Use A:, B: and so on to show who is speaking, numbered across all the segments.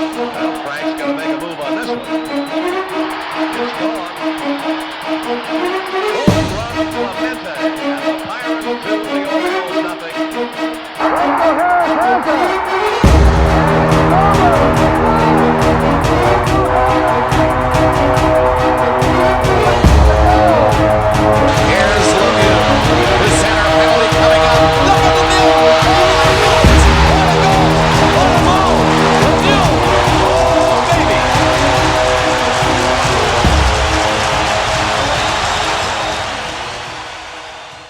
A: Well, Frank's going to make a move on this one. It's gone. Home run Clemente, and the Pirates 2, the Orioles nothing.
B: Here's LeMahieu. The center penalty coming up. Look at LeMahieu. Oh my goodness. What a goal. What a move. LeMahieu. Oh, baby.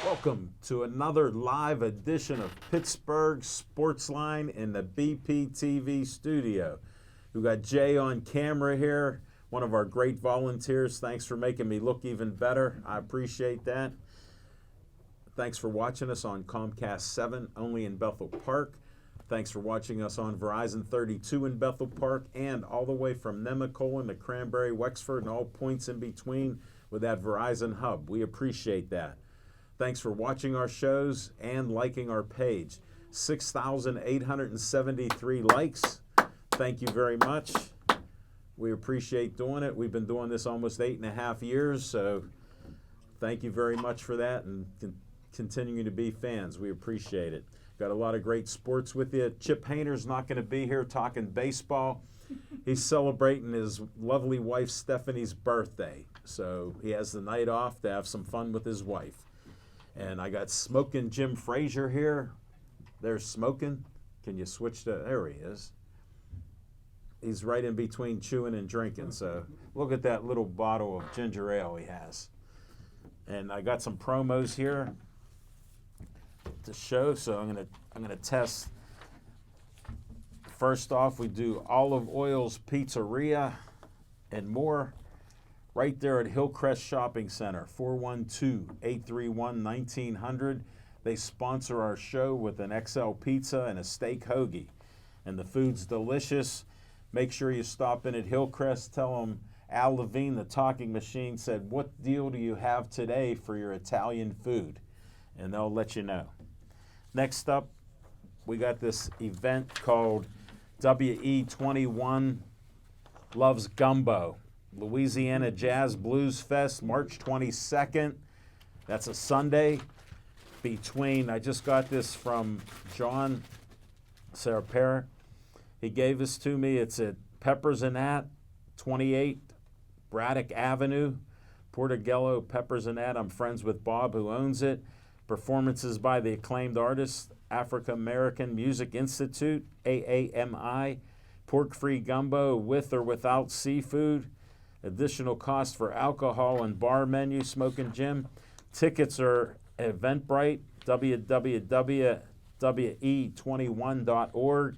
C: Welcome to another live edition of Pittsburgh Sportsline in the BPTV studio. We've got Jay on camera here, one of our great volunteers. Thanks for making me look even better. I appreciate that. Thanks for watching us on Comcast 7, only in Bethel Park. Thanks for watching us on Verizon 32 in Bethel Park and all the way from Nemacolin to Cranberry, Wexford, and all points in between with that Verizon hub. We appreciate that. Thanks for watching our shows and liking our page. 6,873 likes. Thank you very much. We appreciate doing it. We've been doing this almost 8.5 years, so thank you very much for that and continuing to be fans. We appreciate it. Got a lot of great sports with you. Chip Hayner's not going to be here talking baseball. He's celebrating his lovely wife Stephanie's birthday, so he has the night off to have some fun with his wife. And I got Smoking Jim Frazier here. There's Smoking. Can you switch to, there he is. He's right in between chewing and drinking, so look at that little bottle of ginger ale he has. And I got some promos here to show, so I'm gonna test. First off, we do Olive Oil's Pizzeria and more right there at Hillcrest Shopping Center, 412-831-1900. They sponsor our show with an XL pizza and a steak hoagie, and the food's delicious. Make sure you stop in at Hillcrest. Tell them Al Levine, the talking machine, said, "What deal do you have today for your Italian food?" And they'll let you know. Next up, we got this event called WE21 Loves Gumbo. Louisiana Jazz Blues Fest, March 22nd. That's a Sunday. I just got this from John Sarapera. He gave this to me. It's at Peppers and At, 28 Braddock Avenue, Portogello, Peppers and At. I'm friends with Bob, who owns it. Performances by the acclaimed artist, African American Music Institute, AAMI. Pork-free gumbo with or without seafood. Additional cost for alcohol and bar menu, Smoking Jim. Tickets are at Eventbrite, www.we21.org.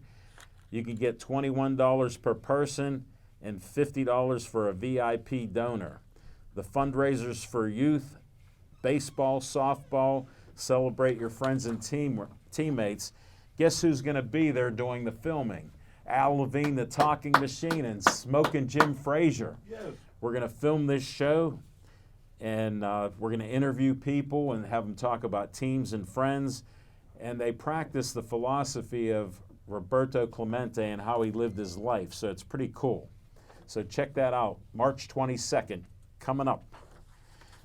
C: You can get $21 per person and $50 for a VIP donor. The fundraisers for youth, baseball, softball, celebrate your friends and teammates. Guess who's going to be there doing the filming? Al Levine, the talking machine, and Smoking Jim Frazier. Yes. We're going to film this show, and we're going to interview people and have them talk about teams and friends. And they practice the philosophy of Roberto Clemente and how he lived his life. So it's pretty cool. So check that out. March 22nd, coming up.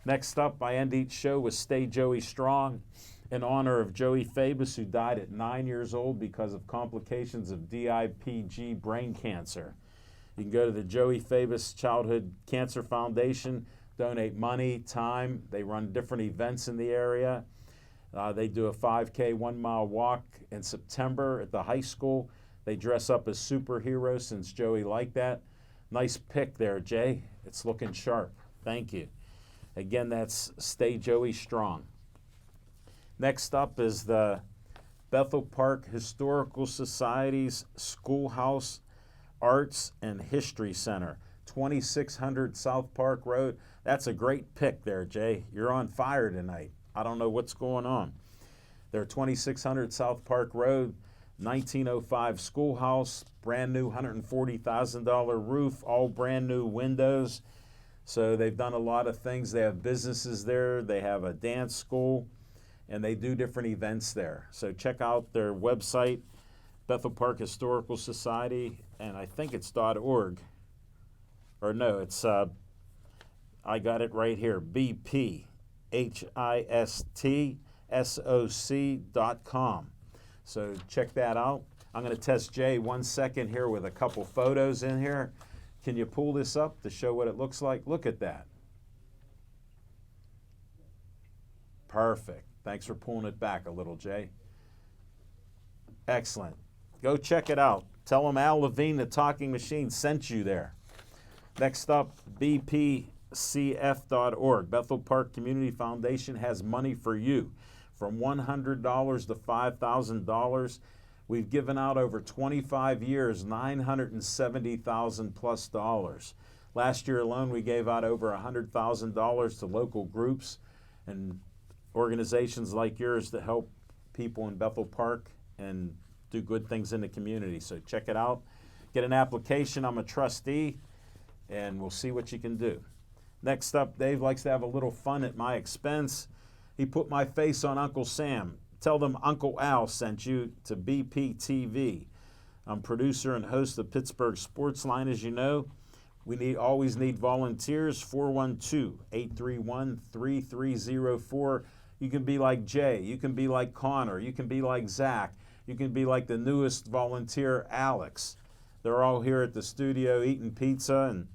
C: Next up, I end each show with Stay Joey Strong in honor of Joey Fabus, who died at 9 years old because of complications of DIPG brain cancer. You can go to the Joey Fabus Childhood Cancer Foundation, donate money, time. They run different events in the area. They do a 5K 1-mile walk in September at the high school. They dress up as superheroes since Joey liked that. Nice pick there, Jay. It's looking sharp. Thank you. Again, that's Stay Joey Strong. Next up is the Bethel Park Historical Society's Schoolhouse Arts and History Center, 2600 South Park Road. That's a great pick there, Jay. You're on fire tonight. I don't know what's going on. They're 2600 South Park Road, 1905 schoolhouse, brand new $140,000 roof, all brand new windows. So they've done a lot of things. They have businesses there. They have a dance school, and they do different events there. So check out their website Bethel Park Historical Society, and I think it's .org. Or no, it's, I got it right here, bphistosoc.com. So check that out. I'm going to test Jay 1 second here with a couple photos in here. Can you pull this up to show what it looks like? Look at that. Perfect. Thanks for pulling it back a little, Jay. Excellent. Go check it out. Tell them Al Levine, the Talking Machine, sent you there. Next up, bpcf.org. Bethel Park Community Foundation has money for you, from $100 to $5,000. We've given out over 25 years, $970,000 plus dollars. Last year alone, we gave out over $100,000 to local groups and organizations like yours to help people in Bethel Park and do good things in the community. So check it out. Get an application. I'm a trustee, and we'll see what you can do. Next up, Dave likes to have a little fun at my expense. He put my face on Uncle Sam. Tell them Uncle Al sent you to BPTV. I'm producer and host of Pittsburgh Sportsline, as you know. We always need volunteers, 412-831-3304. You can be like Jay. You can be like Connor. You can be like Zach. You can be like the newest volunteer, Alex. They're all here at the studio eating pizza and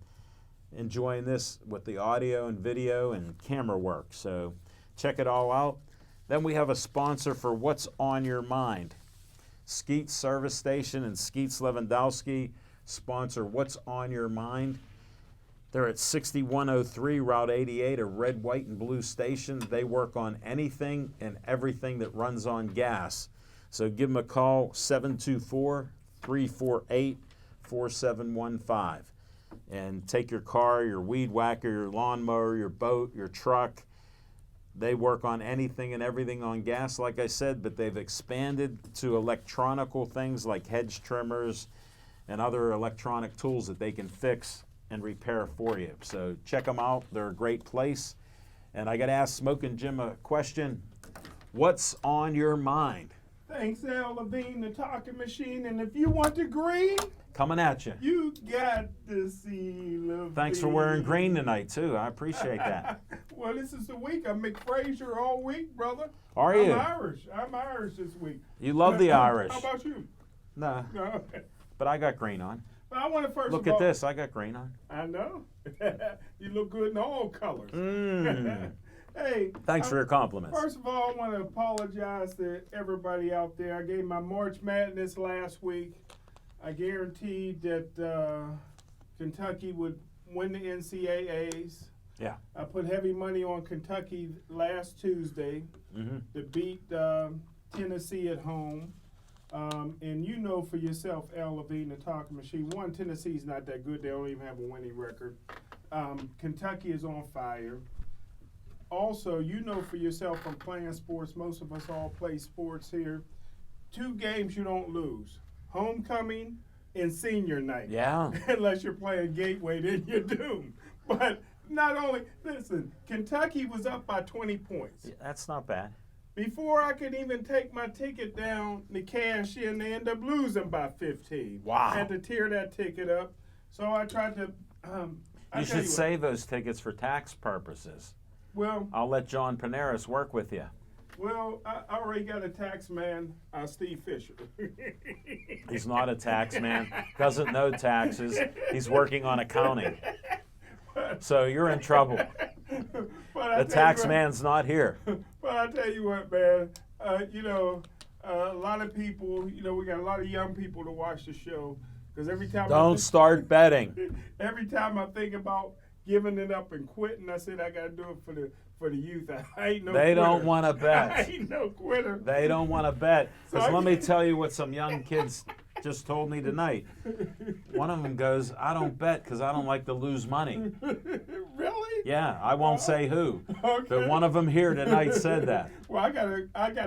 C: enjoying this with the audio and video and camera work. So check it all out. Then we have a sponsor for What's on Your Mind. Skeets Service Station and Skeets Lewandowski sponsor What's on Your Mind. They're at 6103 Route 88, a red, white, and blue station. They work on anything and everything that runs on gas. So give them a call, 724-348-4715. And take your car, your weed whacker, your lawnmower, your boat, your truck. They work on anything and everything on gas, like I said, but they've expanded to electronical things like hedge trimmers and other electronic tools that they can fix and repair for you. So check them out. They're a great place. And I got to ask Smokin' Jim a question. What's on your mind?
D: Thanks, Al Levine, the Talking Machine. And if you want the green,
C: Coming at you.
D: you got to see Levine.
C: Thanks for wearing green tonight, too. I appreciate that.
D: Well, this is the week. I'm McFrazier all week, brother.
C: Are you?
D: I'm Irish this week.
C: You love the Irish.
D: How about you?
C: No,
D: No.
C: but I got green on.
D: But I want to first
C: Look
D: of all,
C: at this. I got green on.
D: I know. You look good in all colors.
C: Mm.
D: Hey.
C: Thanks for your compliments.
D: First of all, I want to apologize to everybody out there. I gave my March Madness last week. I guaranteed that Kentucky would win the NCAAs.
C: Yeah.
D: I put heavy money on Kentucky last Tuesday to beat Tennessee at home. And you know for yourself, Al Levine, the Talking Machine, one, Tennessee's not that good. They don't even have a winning record. Kentucky is on fire. Also, you know for yourself from playing sports, most of us all play sports here, 2 games you don't lose. Homecoming and senior night.
C: Yeah.
D: Unless you're playing Gateway, then you're doomed. But not only, listen, Kentucky was up by 20 points.
C: That's not bad.
D: Before I could even take my ticket down to cash in, they end up losing by 15.
C: Wow.
D: I had to tear that ticket up. So I tried to.
C: You should save those tickets for tax purposes.
D: Well,
C: I'll let John Panaris work with you.
D: I already got a tax man, Steve Fisher.
C: He's not a tax man, doesn't know taxes. He's working on accounting. So you're in trouble. The tax man's not here.
D: But I tell you what, man, a lot of people, we got a lot of young people to watch the show. Because every time
C: Don't start betting.
D: Every time I think about giving it up and quitting, I said I got to do it for the youth. I ain't no
C: They
D: quitter.
C: don't want to bet.
D: I ain't no quitter.
C: They don't want to bet. Because
D: So
C: let me tell you what some young kids just told me tonight. One of them goes, I don't bet because I don't like to lose money.
D: Really?
C: Yeah, I won't say who.
D: Okay.
C: But one of them here tonight said that.
D: Well, I got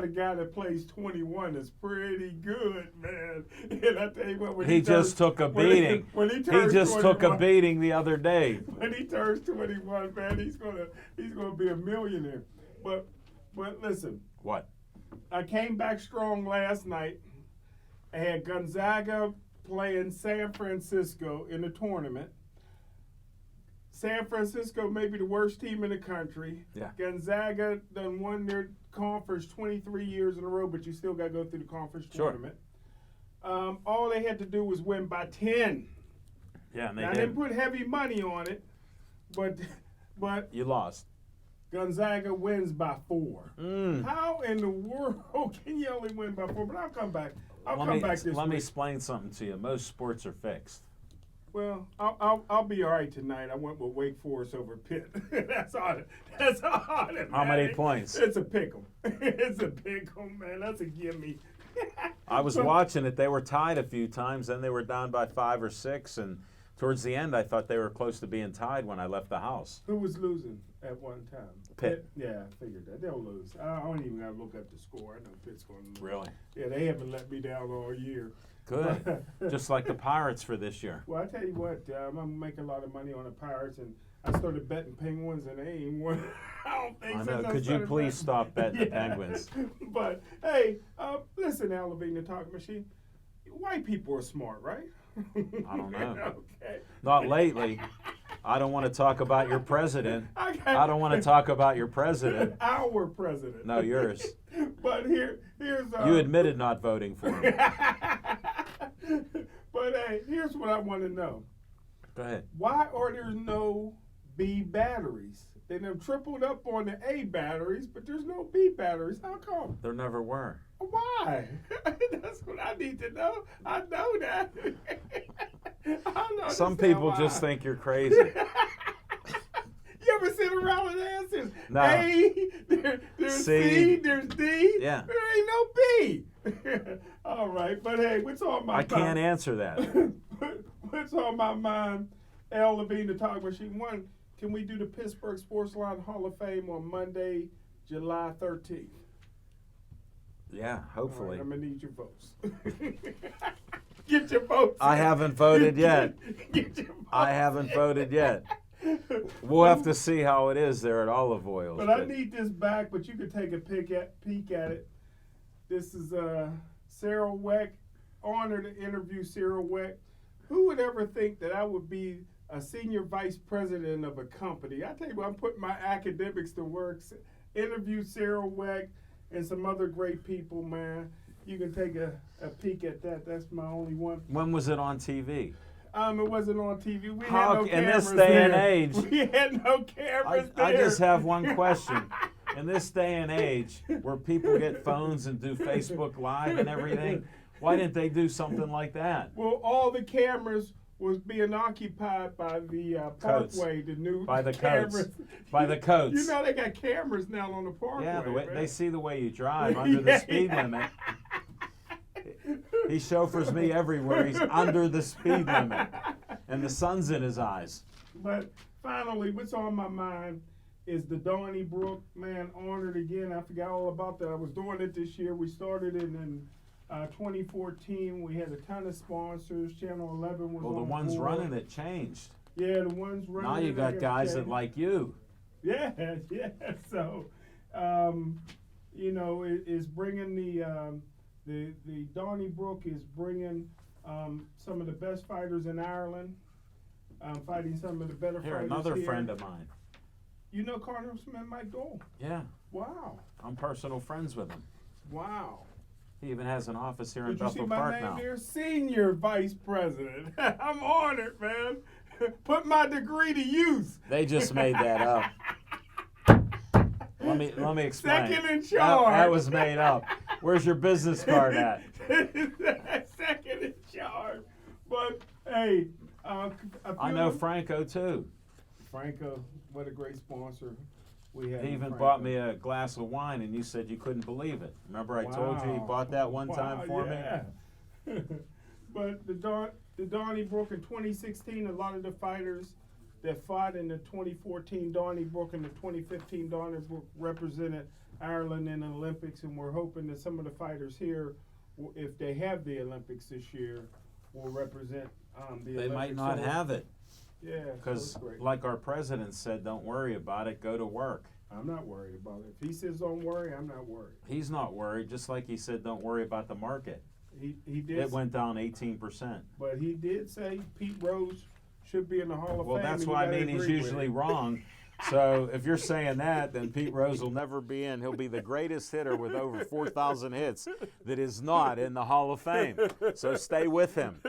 D: a guy that plays 21 that's pretty good, man. And I tell you what, when
C: He just took a beating.
D: When he
C: He
D: turns
C: just took a
D: 21
C: beating the other day.
D: When he turns 21, man, he's gonna be a millionaire. But listen,
C: What?
D: I came back strong last night, I had Gonzaga playing San Francisco in the tournament. San Francisco may be the worst team in the country.
C: Yeah.
D: Gonzaga done won their conference 23 years in a row, but you still got to go through the conference
C: Sure.
D: tournament. All they had to do was win by 10.
C: Yeah, and they
D: Now, I
C: did.
D: didn't put heavy money on it, but
C: You lost.
D: Gonzaga wins by 4.
C: Mm.
D: How in the world can you only win by 4? But I'll come back. I'll come back this
C: Let me
D: week.
C: explain something to you. Most sports are fixed.
D: Well, I'll be all right tonight. I went with Wake Forest over Pitt. That's all. That's all.
C: How many points?
D: It's a pick'em. It's a pick'em, man. That's a gimme.
C: I was watching it. They were tied a few times, then they were down by 5 or 6, and towards the end, I thought they were close to being tied when I left the house.
D: Who was losing at one time?
C: Pitt.
D: Yeah, I figured that. They'll lose. I don't even got to look up the score. I know Pitt's going to lose.
C: Really?
D: Yeah, they haven't let me down all year.
C: Good. Just like the Pirates for this year.
D: Well, I tell you what, I'm going to make a lot of money on the Pirates, and I started betting Penguins, and they ain't won. I don't think
C: I
D: since
C: know. Could you
D: started
C: please
D: betting.
C: stop betting the
D: Yeah.
C: Penguins?
D: But, hey, listen, Al Levine, the talk machine. White people are smart, right?
C: I don't know.
D: Okay.
C: Not lately. I don't want to talk about your president.
D: I
C: I don't want to talk about your president.
D: Our president.
C: No, yours.
D: But here's
C: You admitted not voting for him.
D: But hey, here's what I want to know.
C: Go ahead.
D: Why are there no B batteries? They have tripled up on the A batteries, but there's no B batteries. How come?
C: There never were.
D: Why? That's what I need to know. I know that. I know
C: Some
D: this is
C: people
D: why.
C: just think you're crazy.
D: You ever sit around with answers?
C: No.
D: A, there's C, there's D.
C: Yeah.
D: There ain't no B. All right, but hey, what's on my
C: I
D: mind?
C: can't answer that.
D: What's on my mind? Al Levine, the talk machine. One, can we do the Pittsburgh Sports Line Hall of Fame on Monday, July 13th?
C: Yeah, hopefully.
D: I'm gonna need your votes. Get your votes.
C: I
D: in.
C: haven't voted yet.
D: Get your votes.
C: I haven't voted yet. We'll have to see how it is there at Olive Oils.
D: But I need this back, but you can take a peek at it. This is Cyril Weck. Honor to interview Cyril Weck. Who would ever think that I would be a senior vice president of a company? I tell you what, I'm putting my academics to work. Interview Cyril Weck and some other great people, man. You can take a peek at that. That's my only one.
C: When was it on TV?
D: It wasn't on TV. We
C: How-
D: had no
C: in
D: cameras
C: this day and
D: there.
C: age-
D: We had no cameras
C: I
D: there.
C: just have one question. In this day and age, where people get phones and do Facebook Live and everything, why didn't they do something like that?
D: Well, all the cameras was being occupied by the
C: Coats.
D: Parkway, the new
C: By the
D: cameras.
C: coats. By the coats.
D: You know they got cameras now on the Parkway.
C: Yeah, the way,
D: man.
C: they see the way you drive under the speed limit. He chauffeurs me everywhere. He's under the speed limit. And the sun's in his eyes.
D: But finally, what's on my mind is the Donnybrook, man, honored again. I forgot all about that. I was doing it this year. We started it in 2014. We had a ton of sponsors. Channel 11 was
C: Well, the
D: on
C: ones
D: board.
C: running it changed.
D: Yeah, the ones running
C: Now you
D: it, I
C: got
D: guess,
C: guys that
D: changed.
C: like you.
D: Yeah, yeah. So, you know, it's bringing the Donnybrook is bringing some of the best fighters in Ireland, fighting some of the better
C: Here,
D: fighters
C: another
D: here.
C: friend of mine.
D: You know Congressman Mike Dole?
C: Yeah,
D: Wow,
C: I'm personal friends with him.
D: wow.
C: He even has an office here in
D: Did you see
C: Bethel
D: my
C: Park
D: name
C: now.
D: there? Senior Vice President. I'm honored, man. Put my degree to use.
C: They just made that up. Let me explain.
D: Second in
C: That
D: charge.
C: was made up. Where's your business card at?
D: Second in charge. But hey,
C: I know Franco too.
D: Franco, what a great sponsor we had.
C: He
D: in
C: even
D: Franco.
C: bought me a glass of wine, and you said you couldn't believe it. Remember, I told you he
D: Wow.
C: bought that one time for
D: yeah. me. But the Donnybrook in 2016, a lot of the fighters that fought in the 2014 Donnybrook and the 2015 Donnybrook represented Ireland in the Olympics, and we're hoping that some of the fighters here, if they have the Olympics this year, will represent the
C: They
D: Olympics.
C: might not
D: So,
C: have it,
D: yeah, so
C: because
D: it's great.
C: like our president said, don't worry about it, go to work.
D: I'm not worried about it. If he says don't worry, I'm not worried.
C: He's not worried, just like he said, don't worry about the market.
D: He did.
C: It went down 18%.
D: But he did say Pete Rose should be in the Hall of
C: Well,
D: Fame.
C: that's
D: and
C: why
D: you
C: I
D: gotta
C: mean he's
D: agree with
C: usually
D: it.
C: wrong. So if you're saying that, then Pete Rose will never be in. He'll be the greatest hitter with over 4,000 hits that is not in the Hall of Fame. So stay with him.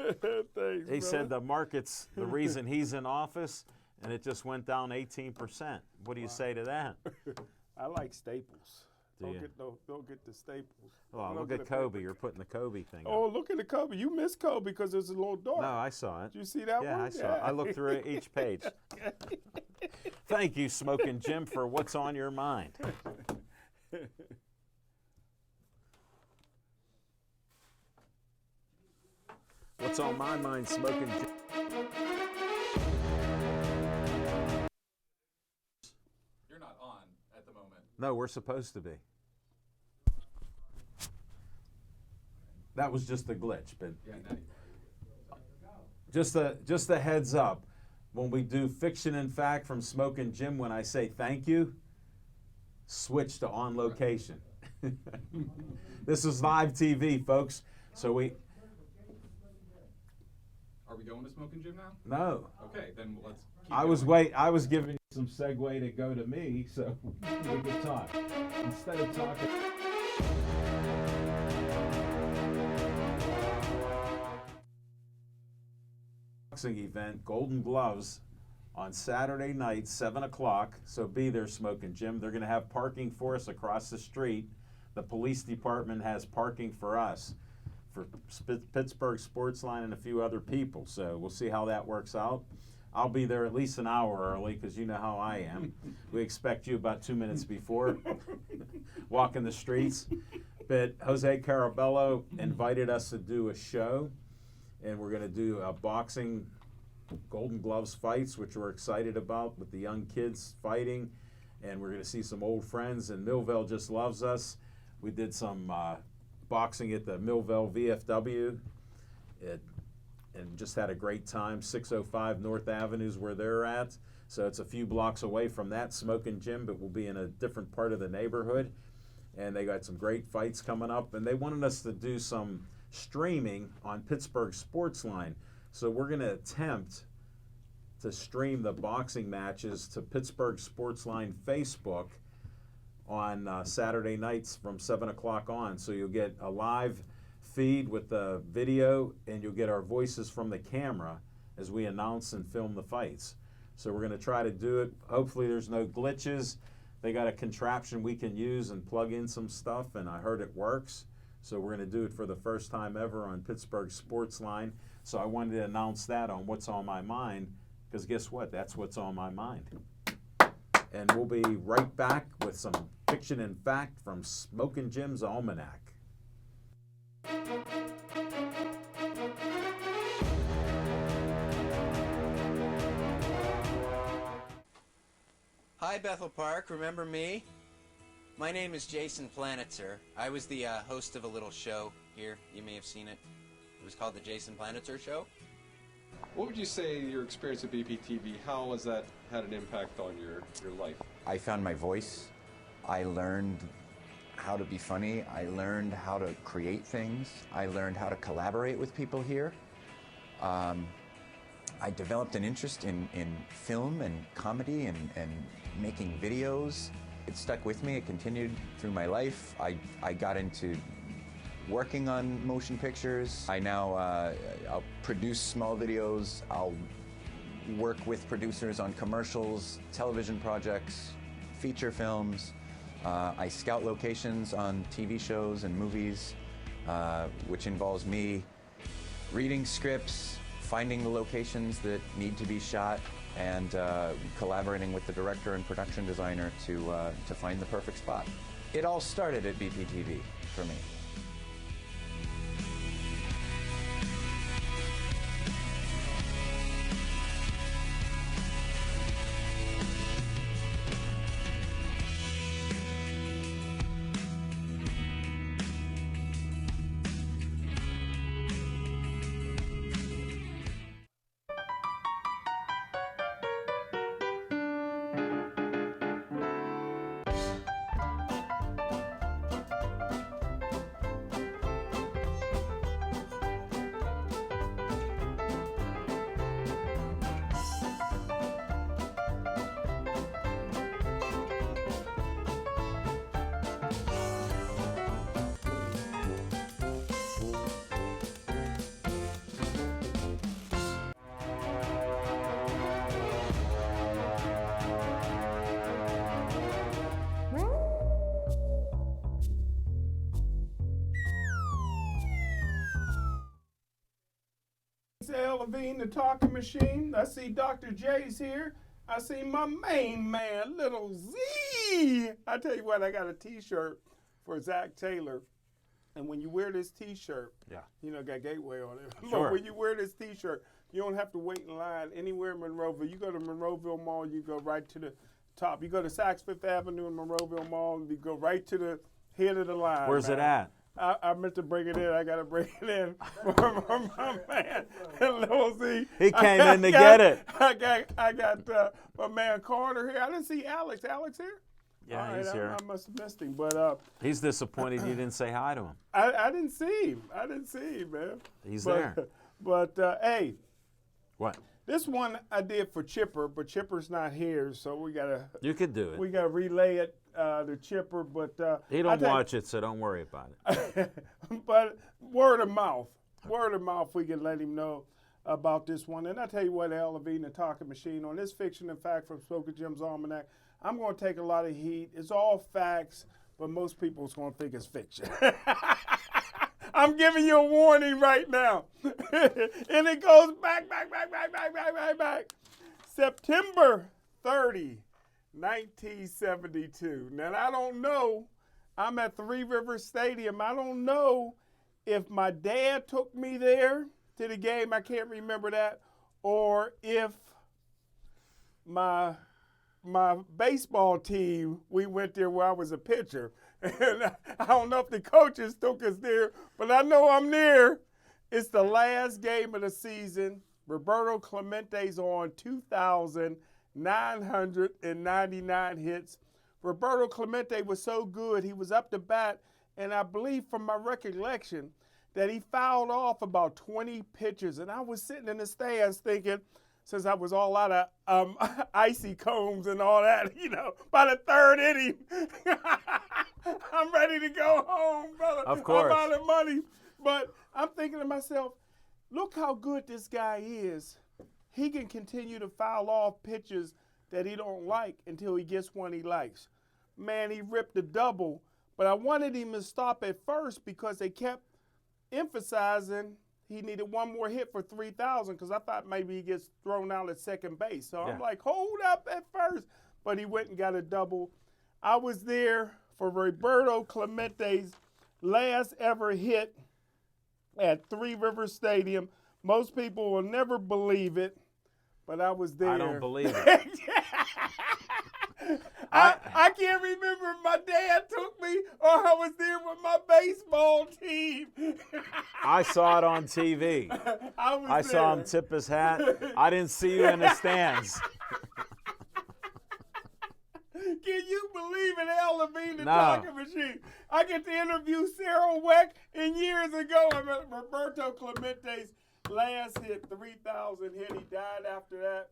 D: Thanks,
C: He said the market's the reason he's in office, and it just went down 18%. What do you say to that?
D: I like Staples.
C: Do you?
D: Don't get the Staples.
C: Oh,
D: Don't
C: look
D: get
C: at
D: a
C: Kobe.
D: paper.
C: You're putting the Kobe thing
D: Oh,
C: up.
D: look at the Kobe. You missed Kobe because it's a little dark.
C: No, I saw it.
D: Did you see that
C: Yeah,
D: one?
C: I saw it. I looked through each page. Thank you, Smoking Jim, for what's on your mind. What's on my mind, Smoking Jim?
E: You're not on at the moment.
C: No, we're supposed to be. That was just a glitch, but
E: Yeah, now
C: just a heads up. When we do Fiction and Fact from Smoking Jim, when I say thank you, switch to on location. This is live TV, folks. So
E: Are we going to Smoking Jim now?
C: no.
E: Okay, then let's keep
C: I was giving you some segue to go to me, so we could talk. Instead of talking. Boxing event, Golden Gloves, on Saturday night, 7 o'clock. So be there, Smoking Jim. They're going to have parking for us across the street. The police department has parking for us, for Pittsburgh Sportsline and a few other people. So we'll see how that works out. I'll be there at least an hour early because you know how I am. We expect you about 2 minutes before, walking the streets. But Jose Carabello invited us to do a show, and we're going to do a boxing Golden Gloves fights, which we're excited about, with the young kids fighting. And we're going to see some old friends, and Millville just loves us. We did some boxing at the Millville VFW. And just had a great time. 605 North Avenue is where they're at. So it's a few blocks away from that Smoking Jim, but we'll be in a different part of the neighborhood. And they got some great fights coming up. And they wanted us to do some streaming on Pittsburgh Sportsline. So we're going to attempt to stream the boxing matches to Pittsburgh Sportsline Facebook on Saturday nights from 7 o'clock on. So you'll get a live feed with the video, and you'll get our voices from the camera as we announce and film the fights. So we're going to try to do it. Hopefully there's no glitches. They got a contraption we can use and plug in some stuff, and I heard it works. So we're going to do it for the first time ever on Pittsburgh Sportsline. So I wanted to announce that on What's on My Mind, because guess what? That's what's on my mind. And we'll be right back with some Fiction and Fact from Smoking Jim's Almanac.
F: Hi, Bethel Park. Remember me? My name is Jason Planitzer. I was the host of a little show here. You may have seen it. It was called The Jason Planitzer Show.
G: What would you say your experience with BPTV, how has that had an impact on your life?
H: I found my voice. I learned how to be funny. I learned how to create things. I learned how to collaborate with people here. I developed an interest in film and comedy and making videos. It stuck with me. It continued through my life. I got into working on motion pictures. I now I'll produce small videos. I'll work with producers on commercials, television projects, feature films. I scout locations on TV shows and movies, which involves me reading scripts, finding the locations that need to be shot, and collaborating with the director and production designer to find the perfect spot. It all started at BPTV for me.
D: Al Levine, the talking machine. I see Dr. J's here. I see my main man, Little Z. I tell you what, I got a T-shirt for Zach Taylor. And when you wear this T-shirt,
C: Yeah.
D: you know, got Gateway on it.
C: Sure.
D: But when you wear this T-shirt, you don't have to wait in line anywhere in Monroeville. You go to Monroeville Mall, you go right to the top. You go to Saks Fifth Avenue in Monroeville Mall, and you go right to the head of the line.
C: Where's it
D: man.
C: at?
D: I meant to bring it in. I got to bring it in for my man, Lil Z.
C: He came in to get it.
D: I got my man Carter here. I didn't see Alex. Alex here?
C: Yeah,
D: All
C: he's
D: right,
C: here.
D: I must have missed him. But
C: He's disappointed you didn't say hi to him.
D: I didn't see him. Man.
C: He's
D: But-
C: there.
D: But, hey,
C: What?
D: this one I did for Chipper, but Chipper's not here, so we got
C: You could do it.
D: to relay it to Chipper. But
C: He don't watch it, so don't worry about it.
D: but word of mouth, we can let him know about this one. And I tell you what, Al Levine, the talking machine, on this Fiction and Fact from Smoking Jim's Almanac, I'm going to take a lot of heat. It's all facts, but most people's going to think it's fiction. I'm giving you a warning right now. And it goes back. September 30, 1972. Now, I don't know. I'm at Three Rivers Stadium. I don't know if my dad took me there to the game. I can't remember that. Or if my baseball team, we went there where I was a pitcher. And I don't know if the coaches took us there, but I know I'm there. It's the last game of the season. Roberto Clemente's on 2,999 hits. Roberto Clemente was so good, he was up to bat, and I believe from my recollection that he fouled off about 20 pitches. And I was sitting in the stands thinking, since I was all out of icy combs and all that, you know, by the third inning, I'm ready to go home, brother.
C: Of course.
D: I'm out of money. But I'm thinking to myself, look how good this guy is. He can continue to foul off pitches that he don't like until he gets one he likes. Man, he ripped the double, but I wanted him to stop at first because they kept emphasizing he needed one more hit for 3,000 because I thought maybe he gets thrown out at second base. So I'm like, hold up at first. But he went and got a double. I was there for Roberto Clemente's last ever hit at Three Rivers Stadium. Most people will never believe it, but I was there.
C: I don't believe it.
D: I can't remember if my dad took me or I was there with my baseball team.
C: I saw it on TV. I saw him tip his hat. I didn't see you in the stands.
D: Can you believe it, Al Levine, the
C: No.
D: talking machine? I get to interview Sarah Weck, and years ago, I'm at Roberto Clemente's last hit, 3,000 hit. He died after that.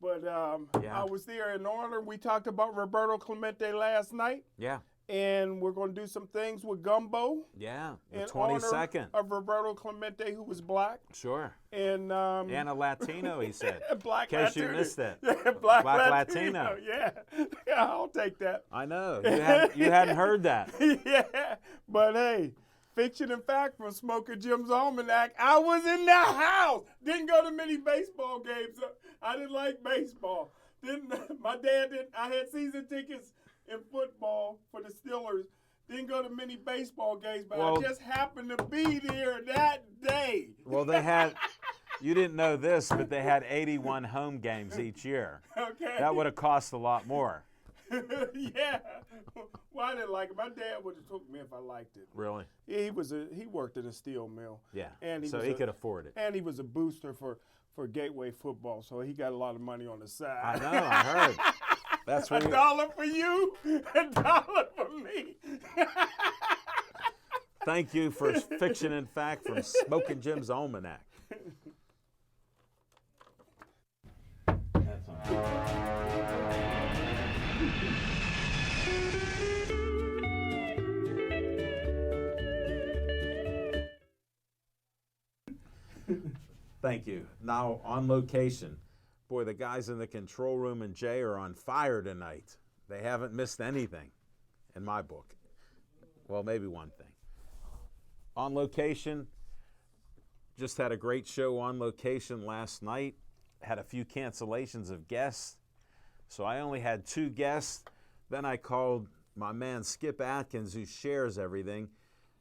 D: But I was there in honor. We talked about Roberto Clemente last night,
C: Yeah.
D: and we're going to do some things with Gumbo
C: Yeah. The
D: in
C: 22nd.
D: honor of Roberto Clemente, who was black.
C: Sure.
D: And
C: And a Latino, he said.
D: Black
C: In case you
D: Latino.
C: missed it.
D: Yeah, black
C: Latino.
D: Yeah. Yeah, I'll take that.
C: I know. You hadn't heard that.
D: Yeah, but hey, Fiction and Fact from Smoking Jim's Almanac. I was in the house. Didn't go to many baseball games. I didn't like baseball. My dad didn't. I had season tickets in football for the Steelers. Didn't go to many baseball games, but I just happened to be there that day.
C: Well, they had, you didn't know this, but they had 81 home games each year.
D: Okay.
C: That would have cost a lot more.
D: Yeah. Well, I didn't like it. My dad would have took me if I liked it.
C: Really?
D: Yeah, he worked at a steel mill.
C: Yeah.
D: And
C: So he could afford it.
D: And he was a booster for Gateway football, so he got a lot of money on the side.
C: I know, I heard. That's what
D: $1 for you, $1 for me.
C: Thank you for Fiction and Fact from Smoking Jim's Almanac. Thank you. Now, on location. Boy, the guys in the control room and Jay are on fire tonight. They haven't missed anything in my book. Well, maybe one thing. On location, just had a great show on location last night. Had a few cancellations of guests. So I only had 2 guests. Then I called my man Skip Atkins, who shares everything.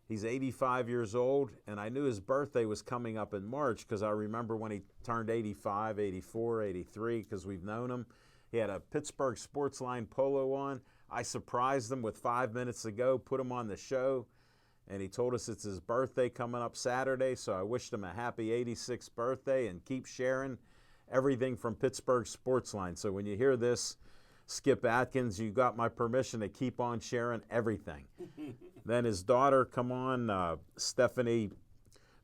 C: He's 85 years old, and I knew his birthday was coming up in March because I remember when he turned 85, 84, 83, because we've known him. He had a Pittsburgh Sportsline polo on. I surprised him with 5 minutes to go, put him on the show, and he told us it's his birthday coming up Saturday, so I wished him a happy 86th birthday and keep sharing everything from Pittsburgh Sportsline. So when you hear this, Skip Atkins, you got my permission to keep on sharing everything. Then his daughter come on, Stephanie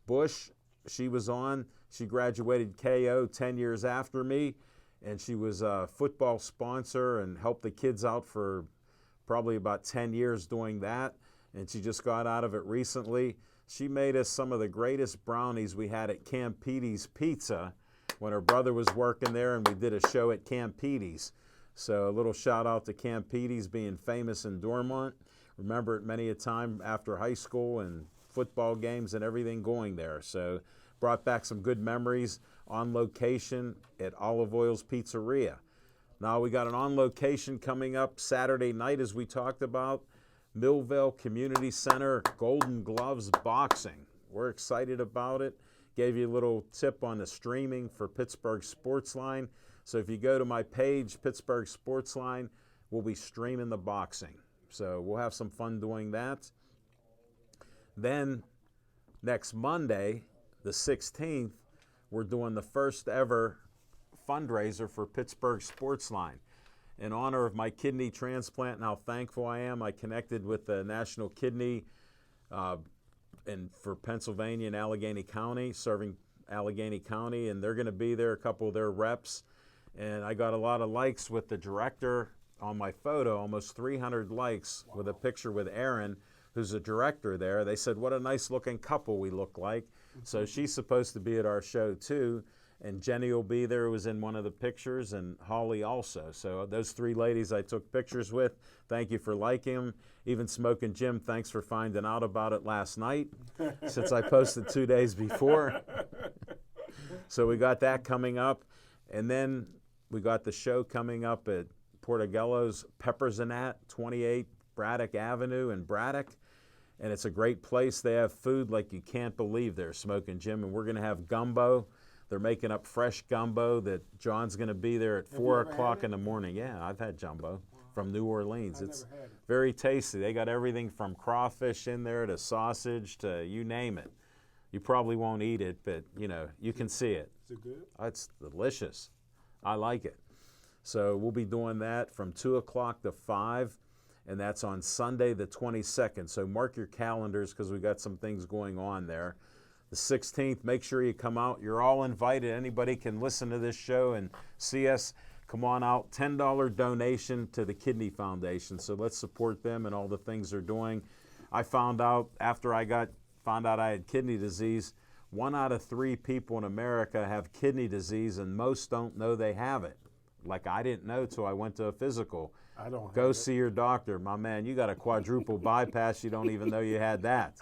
C: Bush, she was on. She graduated KO 10 years after me, and she was a football sponsor and helped the kids out for probably about 10 years doing that, and she just got out of it recently. She made us some of the greatest brownies we had at Campiti's Pizza when her brother was working there, and we did a show at Campiti's. So a little shout out to Campiti's being famous in Dormont. Remember it many a time after high school and football games and everything going there. So brought back some good memories on location at Olive Oil's Pizzeria. Now we got an on location coming up Saturday night, as we talked about, Millvale Community Center Golden Gloves Boxing. We're excited about it. Gave you a little tip on the streaming for Pittsburgh Sportsline. So if you go to my page, Pittsburgh Sportsline, we'll be streaming the boxing. So we'll have some fun doing that. Then next Monday, the 16th, we're doing the first ever fundraiser for Pittsburgh Sportsline. In honor of my kidney transplant and how thankful I am, I connected with the National Kidney for Pennsylvania and Allegheny County, serving Allegheny County, and they're going to be there, a couple of their reps. And I got a lot of likes with the director on my photo, almost 300 likes with a picture with Erin, who's a director there. They said, what a nice looking couple we look like. So she's supposed to be at our show too. And Jenny will be there, who was in one of the pictures, and Holly also. So those 3 ladies I took pictures with, thank you for liking them. Even Smoking Jim, thanks for finding out about it last night, since I posted 2 days before. So we got that coming up. And then we got the show coming up at Portogello's Peppers and That, 28 Braddock Avenue in Braddock. And it's a great place. They have food like you can't believe there, Smoking Jim. And we're going to have gumbo. They're making up fresh gumbo that John's going to be there at 4 o'clock in the morning. Yeah, I've had jumbo from New Orleans. It's very tasty. They got everything from crawfish in there to sausage to you name it. You probably won't eat it, but, you know, you can see it.
D: Is it good?
C: It's delicious. I like it. So we'll be doing that from 2 o'clock to 5, and that's on Sunday the 22nd. So mark your calendars because we got some things going on there. The 16th, make sure you come out. You're all invited. Anybody can listen to this show and see us. Come on out. $10 donation to the Kidney Foundation. So let's support them and all the things they're doing. I found out after I found out I had kidney disease, 1 out of 3 people in America have kidney disease, and most don't know they have it. Like I didn't know till I went to a physical.
D: I don't.
C: Go see your doctor. My man, you got a quadruple bypass. You don't even know you had that.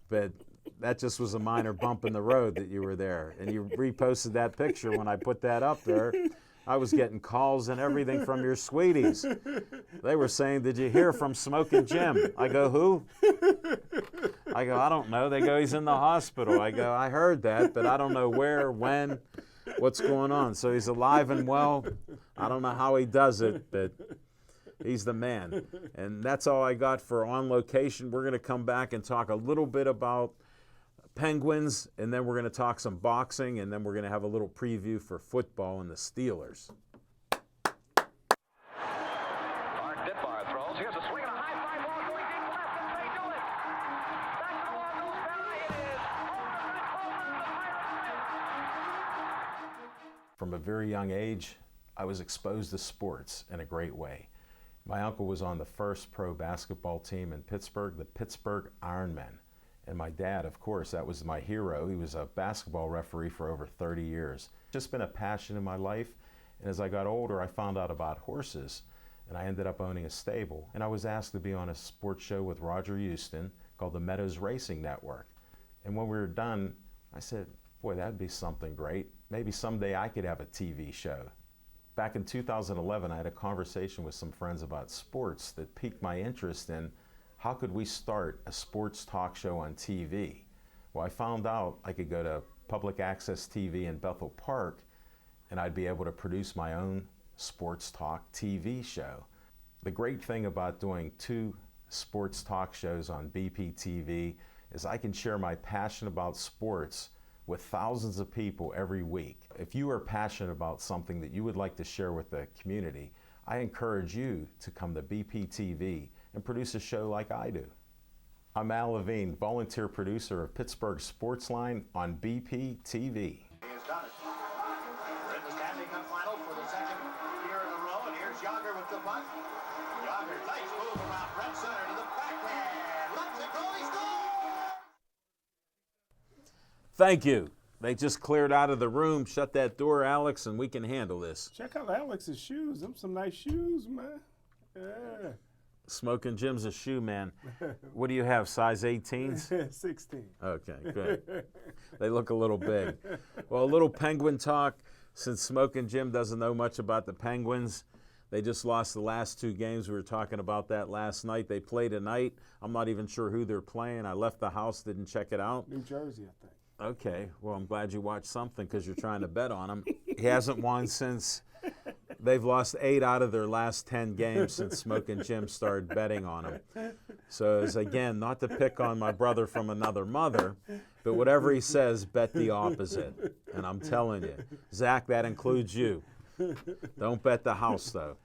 C: But that just was a minor bump in the road that you were there. And you reposted that picture when I put that up there. I was getting calls and everything from your sweeties. They were saying, did you hear from Smoking Jim? I go, who? I go, I don't know. They go, he's in the hospital. I go, I heard that, but I don't know where, when, what's going on. So he's alive and well. I don't know how he does it, but he's the man. And that's all I got for On Location. We're going to come back and talk a little bit about Penguins, and then we're going to talk some boxing, and then we're going to have a little preview for football and the Steelers.
A: Mark Ditbar throws. Here's a swing and a high fly ball going deep left, and they do it. Back to the wall goes Barry. It is over the Pirates.
C: From a very young age, I was exposed to sports in a great way. My uncle was on the first pro basketball team in Pittsburgh, the Pittsburgh Ironmen. And my dad, of course, that was my hero. He was a basketball referee for over 30 years. Just been a passion in my life. And as I got older, I found out about horses. And I ended up owning a stable. And I was asked to be on a sports show with Roger Houston called the Meadows Racing Network. And when we were done, I said, Boy, that'd be something great. Maybe someday I could have a TV show. Back in 2011, I had a conversation with some friends about sports that piqued my interest in how could we start a sports talk show on TV. Well, I found out I could go to public access TV in Bethel Park and I'd be able to produce my own sports talk TV show. The great thing about doing 2 sports talk shows on BPTV is I can share my passion about sports with thousands of people every week. If you are passionate about something that you would like to share with the community, I encourage you to come to BPTV and produce a show like I do. I'm Al Levine, volunteer producer of Pittsburgh Sportsline on BPTV.
I: He has done it. We're in the Stanley Cup final for the second year in a row, and here's Yager with the puck. Yager, nice move around right center to the backhand. Let's it go, he scores!
C: Thank you. They just cleared out of the room. Shut that door, Alex, and we can handle this.
D: Check out Alex's shoes. Them some nice shoes, man. Yeah.
C: Smoking Jim's a shoe man. What do you have, size 18s?
D: 16.
C: Okay, good. They look a little big. Well, a little Penguin talk. Since Smoking Jim doesn't know much about the Penguins, they just lost the last 2 games. We were talking about that last night. They play tonight. I'm not even sure who they're playing. I left the house, didn't check it out.
D: New Jersey, I think.
C: Okay, well, I'm glad you watched something because you're trying to bet on him. He hasn't won since they've lost 8 out of their last 10 games since Smoking Jim started betting on him. So, as again, not to pick on my brother from another mother, but whatever he says, bet the opposite. And I'm telling you, Zach, that includes you. Don't bet the house, though.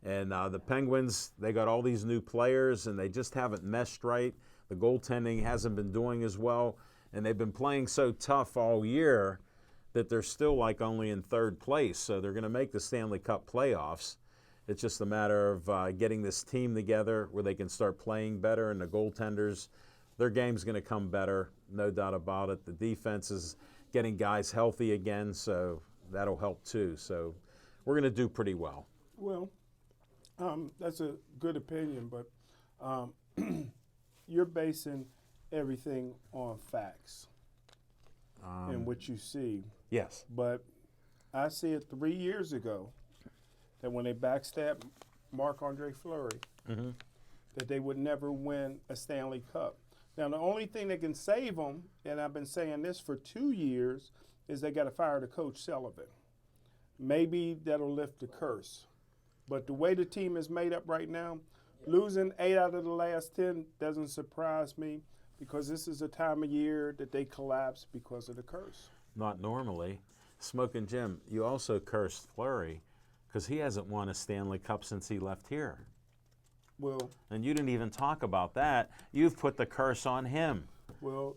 C: And the Penguins, they got all these new players, and they just haven't meshed right. The goaltending hasn't been doing as well. And they've been playing so tough all year that they're still like only in 3rd place. So they're going to make the Stanley Cup playoffs. It's just a matter of getting this team together where they can start playing better. And the goaltenders, their game's going to come better, no doubt about it. The defense is getting guys healthy again, so that'll help too. So we're going to do pretty well.
D: Well, that's a good opinion, but you're basing everything on facts and what you see.
C: Yes.
D: But I said 3 years ago that when they backstabbed Marc-Andre Fleury, that they would never win a Stanley Cup. Now, the only thing that can save them, and I've been saying this for 2 years, is they got to fire the coach Sullivan. Maybe that'll lift the curse. But the way the team is made up right now, losing 8 out of the last 10 doesn't surprise me, because this is a time of year that they collapse because of the curse.
C: Not normally. Smoking Jim, you also cursed Fleury because he hasn't won a Stanley Cup since he left here.
D: Well,
C: and you didn't even talk about that. You've put the curse on him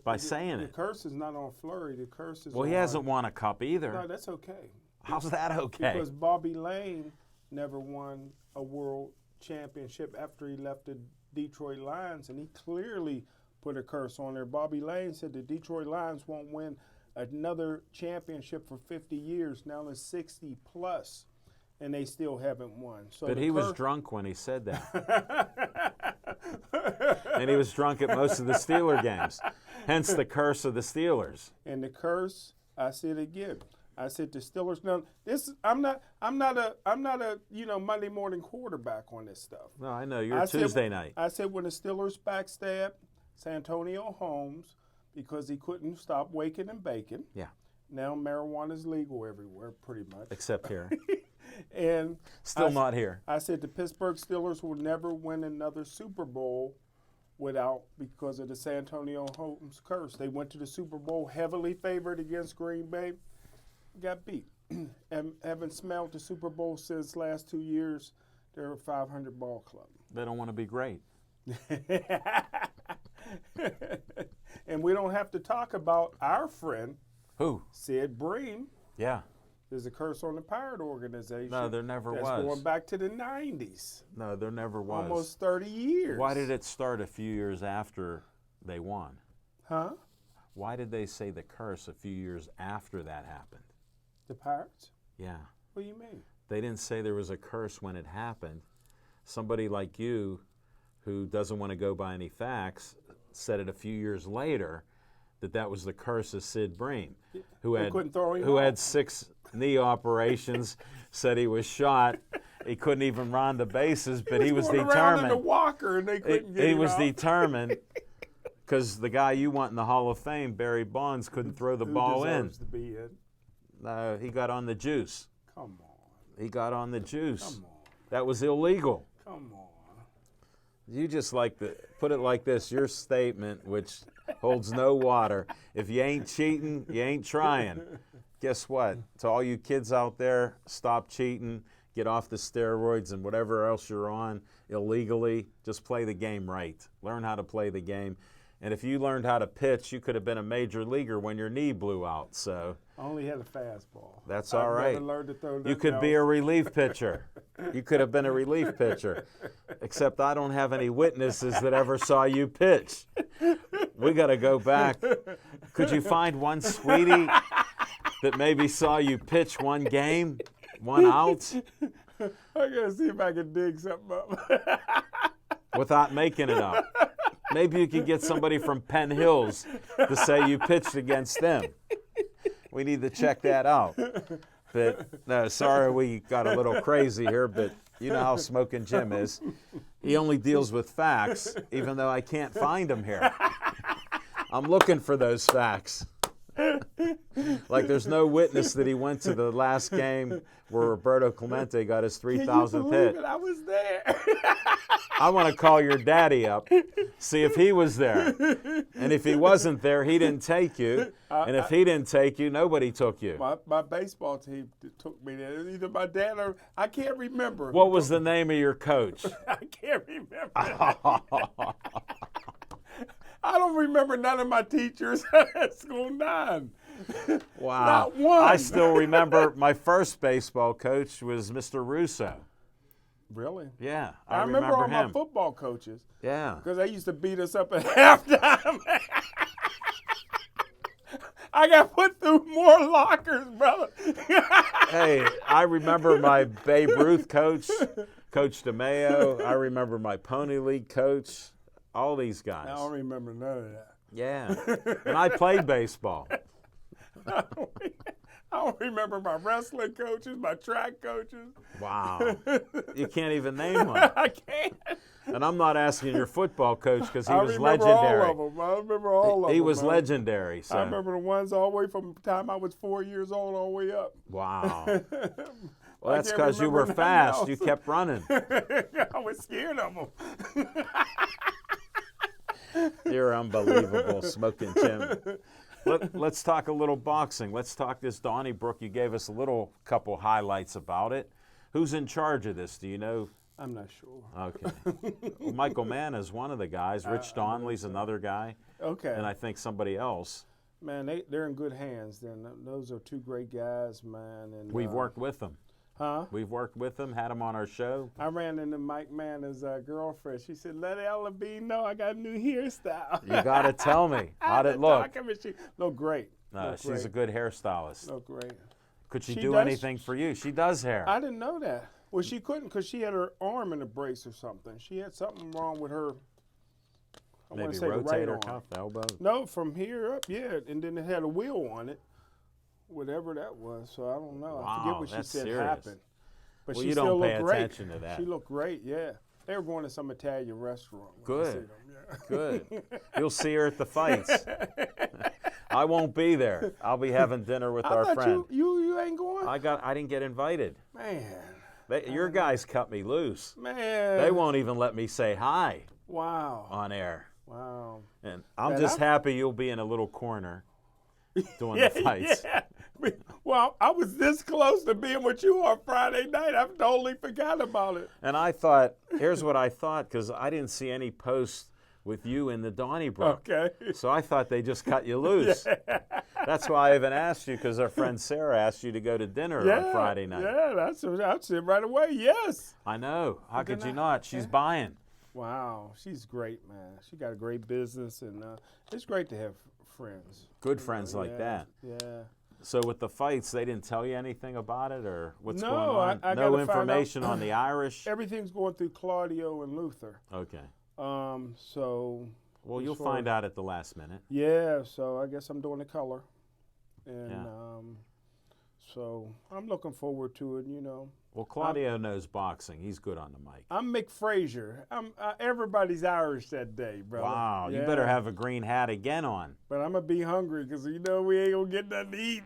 C: by saying it.
D: The curse is not on Fleury. The curse is
C: well, he hasn't won a cup either.
D: No, that's okay.
C: How's that okay?
D: Because Bobby Lane never won a world championship after he left the Detroit Lions, and he clearly put a curse on there. Bobby Lane said the Detroit Lions won't win another championship for 50 years. Now it's 60 plus, and they still haven't won. So
C: but he was drunk when he said that. And he was drunk at most of the Steeler games. Hence the curse of the Steelers.
D: And the curse, I said again. I said the Steelers. Now this, I'm not a Monday morning quarterback on this stuff.
C: No, I know you're Tuesday night.
D: I said when the Steelers backstabbed Santonio Holmes because he couldn't stop waking and baking.
C: Yeah.
D: Now marijuana is legal everywhere, pretty much.
C: Except here.
D: And
C: still not here.
D: I said the Pittsburgh Steelers will never win another Super Bowl because of the Santonio Holmes curse. They went to the Super Bowl heavily favored against Green Bay, got beat. And haven't smelled the Super Bowl since last 2 years. They're a 500 ball club.
C: They don't want to be great.
D: And we don't have to talk about our friend.
C: Who?
D: Sid Bream.
C: Yeah.
D: There's a curse on the Pirate organization.
C: No, there never was.
D: That's going back to the 90s.
C: No, there never was.
D: Almost 30 years.
C: Why did it start a few years after they won?
D: Huh?
C: Why did they say the curse a few years after that happened?
D: The Pirates?
C: Yeah.
D: What do you mean?
C: They didn't say there was a curse when it happened. Somebody like you, who doesn't want to go by any facts, said it a few years later that was the curse of Sid Bream.
D: Yeah.
C: who
D: They
C: had
D: couldn't throw him
C: who had
D: out.
C: 6 knee operations, said he was shot. He couldn't even run the bases, but he was
D: going around in the
C: determined.
D: walker, and they couldn't get
C: He
D: him
C: was
D: out.
C: determined because the guy you want in the Hall of Fame, Barry Bonds, couldn't throw the
D: Who
C: ball in.
D: deserves to be in?
C: No, he got on the juice.
D: Come on,
C: He got on the juice.
D: come on,
C: That was illegal.
D: come on.
C: You just like to put it like this, your statement, which holds no water. If you ain't cheating, you ain't trying. Guess what? To all you kids out there, stop cheating, get off the steroids and whatever else you're on illegally. Just play the game right. Learn how to play the game. And if you learned how to pitch, you could have been a major leaguer when your knee blew out. So
D: I only had a fastball.
C: that's
D: I've
C: all right.
D: Never learned to throw
C: You
D: nothing
C: could be a
D: else.
C: relief pitcher. You could have been a relief pitcher. Except I don't have any witnesses that ever saw you pitch. We got to go back. Could you find one sweetie that maybe saw you pitch one game, one out,
D: I gotta see if I can dig something up.
C: without making it up? Maybe you could get somebody from Penn Hills to say you pitched against them. We need to check that out. But no, sorry we got a little crazy here, but you know how Smoking Jim is. He only deals with facts, even though I can't find them here. I'm looking for those facts. Like there's no witness that he went to the last game where Roberto Clemente got his 3,000th hit.
D: I was there.
C: I want to call your daddy up, see if he was there. And if he wasn't there, he didn't take you. And if he didn't take you, nobody took you.
D: My baseball team took me there. Either my dad or I can't remember.
C: What was the name of your coach?
D: I can't remember. I don't remember none of my teachers at School 9.
C: Wow.
D: Not one.
C: I still remember my first baseball coach was Mr. Russo.
D: Really?
C: Yeah,
D: I remember all my
C: him.
D: football coaches
C: Yeah.
D: because they used to beat us up at halftime. I got put through more lockers, brother.
C: Hey, I remember my Babe Ruth coach, Coach DeMayo. I remember my Pony League coach. All these guys.
D: I don't remember none of that.
C: Yeah. And I played baseball.
D: I don't remember my wrestling coaches, my track coaches.
C: Wow. You can't even name one.
D: I can't.
C: And I'm not asking your football coach because he
D: I
C: was
D: remember
C: legendary.
D: all of them. I remember all of them.
C: He was
D: man.
C: legendary. So.
D: I remember the ones all the way from the time I was 4 years old all the way up.
C: Wow. Well,
D: I
C: that's
D: can't
C: because you
D: remember
C: were
D: nothing
C: fast.
D: else.
C: You kept running.
D: I was scared of them.
C: You're unbelievable, Smoking Jim. Let's talk a little boxing. Let's talk this Donnybrook. You gave us a little couple highlights about it. Who's in charge of this? Do you know?
D: I'm not sure.
C: Okay. Well, Michael Mann is one of the guys. Rich Donnelly's another guy.
D: Okay.
C: And I think somebody else.
D: Man, they're in good hands. Then those are two great guys, man. And
C: We've worked with them.
D: Huh?
C: We've worked with them, had them on our show.
D: I ran into Mike Manna's girlfriend. She said, "Let Ella B know I got a new hairstyle."
C: You got to tell me. How'd it look?
D: She looked great.
C: No,
D: Looked
C: she's a
D: great.
C: good hairstylist.
D: Looked great.
C: Could she
D: She
C: do
D: does-
C: anything for you? She does hair.
D: I didn't know that. Well, she couldn't because she had her arm in a brace or something. She had something wrong with her. I want
C: Maybe
D: to say the right
C: rotator
D: arm.
C: cuff, elbow.
D: No, from here up, yeah, and then it had a wheel on it, whatever that was. So I don't know. I
C: Wow,
D: forget what she
C: that's
D: said
C: serious.
D: happened. But
C: Well,
D: she
C: you
D: still
C: don't pay
D: looked great.
C: attention to that.
D: She looked great. Yeah, they were going to some Italian restaurant. when I
C: Good.
D: seen them, yeah.
C: Good. You'll see her at the fights. I won't be there. I'll be having dinner with
D: I
C: our
D: thought
C: friend.
D: you ain't going.
C: I didn't get invited.
D: Man,
C: Your guys cut me loose.
D: man.
C: They won't even let me say hi
D: Wow.
C: on air.
D: Wow.
C: And I'm
D: Man,
C: just happy you'll be in a little corner doing the fights.
D: Yeah. Well, I was this close to being with you on Friday night. I totally forgot about it.
C: And I thought, here's what I thought, because I didn't see any posts with you in the Donnybrook.
D: Okay.
C: So I thought they just cut you loose. That's why I even asked you, because our friend Sarah asked you to go to dinner on Friday night.
D: Yeah, that's it right away. Yes.
C: I know. How could you
D: didn't
C: not? She's buying.
D: Wow, she's great, man. She got a great business, and it's great to have friends.
C: Good friends like
D: Yeah,
C: that.
D: Yeah.
C: So with the fights, they didn't tell you anything about it, or what's
D: No,
C: going on?
D: I
C: No
D: gotta find out.
C: information on the Irish?
D: Everything's going through Claudio and Luther.
C: Okay.
D: So.
C: Well,
D: as
C: you'll
D: far
C: find
D: as-
C: out at the last minute.
D: Yeah, so I guess I'm doing the color. And
C: Yeah.
D: So I'm looking forward to it.
C: Well, Claudio knows boxing. He's good on the mic.
D: I'm Mick Frazier. Everybody's Irish that day, brother.
C: Wow, you
D: Yeah.
C: better have a green hat again on.
D: But I'm gonna be hungry because we ain't gonna get nothing to eat.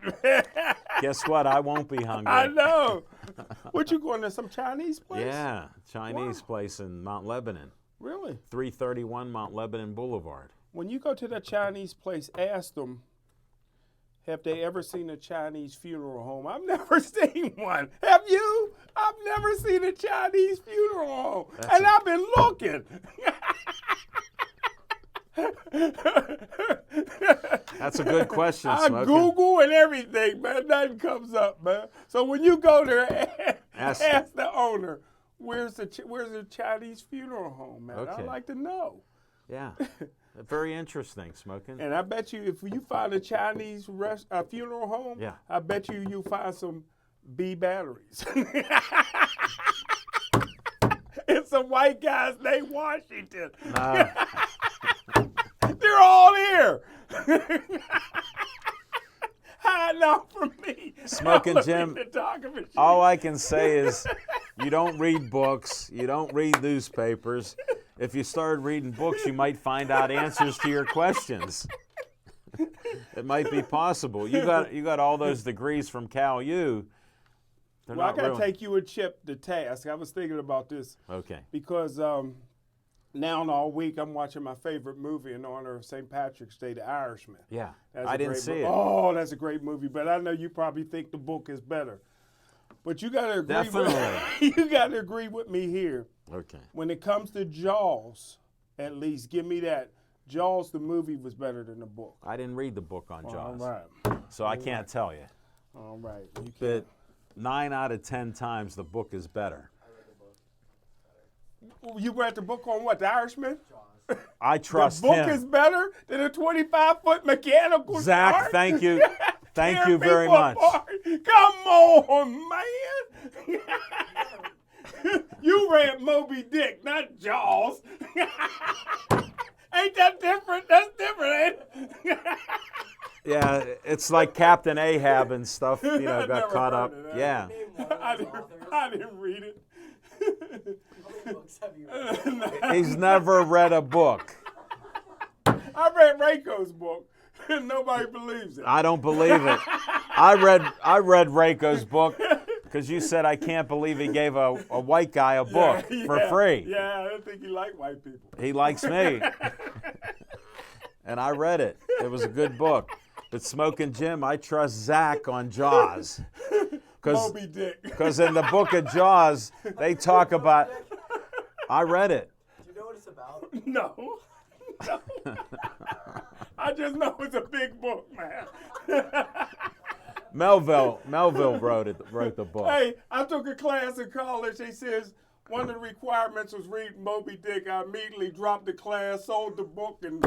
C: Guess what? I won't be hungry.
D: I know. What you going to some Chinese place?
C: Yeah, Chinese
D: Wow.
C: place in Mount Lebanon,
D: Really?
C: 331 Mount Lebanon Boulevard.
D: When you go to that Chinese place, ask them, have they ever seen a Chinese funeral home? I've never seen one. Have you? I've never seen a Chinese funeral home. And I've been looking.
C: That's a good question,
D: I
C: Smokey.
D: Google and everything, man. Nothing comes up, man. So when you go there,
C: Ask-
D: ask the owner, where's the Chinese funeral home, man?
C: Okay.
D: I'd like to know.
C: Yeah, very interesting, Smoking.
D: And I bet you if you find a Chinese funeral home,
C: Yeah.
D: I bet you'll find some B batteries. And some white guys named Washington. They're all here. Hiding out from me.
C: Smoking Jim,
D: The talking machine.
C: all I can say is you don't read books, you don't read newspapers. If you started reading books, you might find out answers to your questions. It might be possible. You got all those degrees from Cal U. They're
D: Well, I
C: not
D: got to
C: really-
D: take you and Chip to task. I was thinking about this
C: Okay.
D: because now and all week I'm watching my favorite movie in honor of St. Patrick's Day, The Irishman.
C: Yeah.
D: That's
C: I
D: a
C: didn't
D: great
C: see
D: mo-
C: it.
D: Oh, that's a great movie, but I know you probably think the book is better. But you got to agree
C: Definitely.
D: you got to agree with me here.
C: Okay.
D: When it comes to Jaws, at least give me that. Jaws the movie was better than the book.
C: I didn't read the book on Jaws,
D: All right.
C: so I can't tell you.
D: All right. You
C: But 9 out of 10 times the book is better.
D: You read the book on what? The Irishman?
C: I trust
D: the book
C: him.
D: is better than a 25-foot mechanical
C: Zach,
D: shark?
C: thank you. Thank
D: Tear
C: you very
D: people
C: much.
D: apart. Come on, man. You read Moby Dick, not Jaws. Ain't that different? That's different, ain't it?
C: Yeah, it's like Captain Ahab and stuff, got
D: never
C: caught
D: heard
C: up.
D: of that.
C: Yeah.
D: I didn't read it.
C: He's never read a book.
D: I read Reiko's book, and nobody believes it.
C: I don't believe it. I read Reiko's book because you said I can't believe he gave a white guy a book for free.
D: Yeah, I don't think he liked white people.
C: He likes me. And I read it. It was a good book. But Smoking Jim, I trust Zach on Jaws.
D: Moby Dick.
C: Because in the book of Jaws, they talk about. I read it.
J: Do you know what it's about?
D: No. I just know it's a big book, man.
C: Melville wrote the book.
D: Hey, I took a class in college. They says one of the requirements was reading Moby Dick. I immediately dropped the class, sold the book, and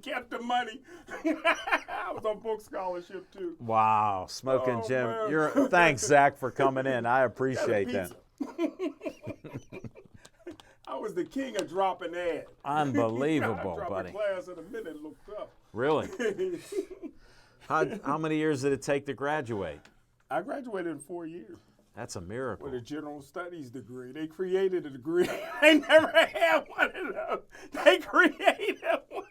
D: kept the money. I was on book scholarship too.
C: Wow, Smoking
D: Oh,
C: Jim.
D: man.
C: Thanks, Zach, for coming in. I appreciate that.
D: I was the king of dropping ads.
C: Unbelievable,
D: I dropped
C: buddy.
D: a class in a minute, looked up.
C: Really? How many years did it take to graduate?
D: I graduated in 4 years
C: That's a miracle.
D: with a general studies degree. They created a degree. They never had one of those. They created one.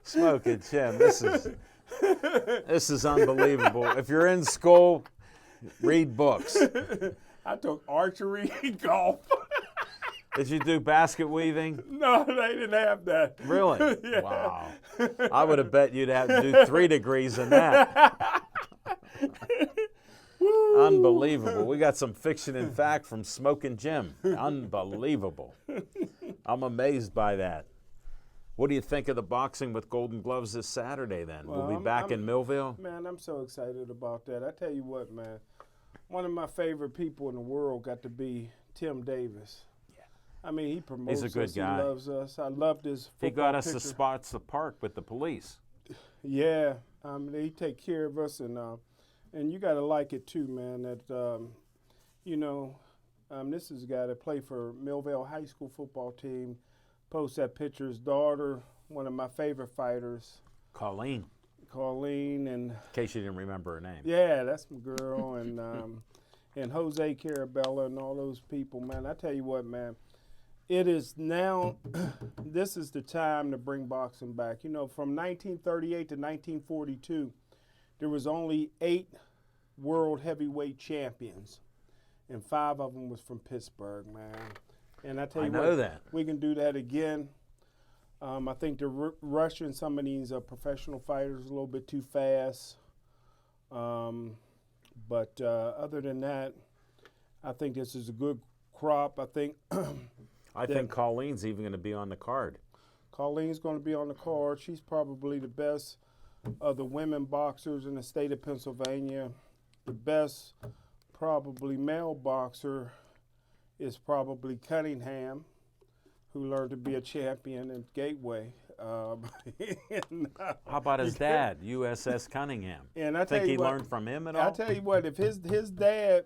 C: Smoking Jim, this is unbelievable. If you're in school, read books.
D: I took archery, golf.
C: Did you do basket weaving?
D: No, they didn't have that.
C: Really?
D: Yeah.
C: Wow. I would have bet you'd have to do 3 degrees in that. Unbelievable. We got some fiction and fact from Smoking Jim. Unbelievable. I'm amazed by that. What do you think of the boxing with Golden Gloves this Saturday then?
D: Well,
C: we'll be back in Millville?
D: Man, I'm so excited about that. I tell you what, man. One of my favorite people in the world got to be Tim Davis. Yeah. I mean, he promotes
C: He's a good
D: us.
C: guy.
D: He loves us. I loved his football
C: He got us
D: picture.
C: the spots to park with the police.
D: Yeah, they take care of us, and you got to like it too, man. That this is a guy that played for Millville High School football team. Post that picture. His daughter, one of my favorite fighters,
C: Colleen.
D: Colleen,
C: In case you didn't remember her name.
D: Yeah, that's my girl, and Jose Carabella and all those people, man. I tell you what, man, it is now, this is the time to bring boxing back. You know, from 1938 to 1942, there was only 8 world heavyweight champions, and 5 of them was from Pittsburgh, man. And I tell you
C: know that.
D: we can do that again. I think they're rushing some of these professional fighters a little bit too fast. But other than that, I think this is a good crop. I think
C: Colleen's even going to be on the card.
D: Colleen's going to be on the card. She's probably the best of the women boxers in the state of Pennsylvania. The best probably male boxer is probably Cunningham, who learned to be a champion in Gateway.
C: How about his dad, USS Cunningham?
D: And I
C: think he learned from him at all?
D: I tell you what, if his dad,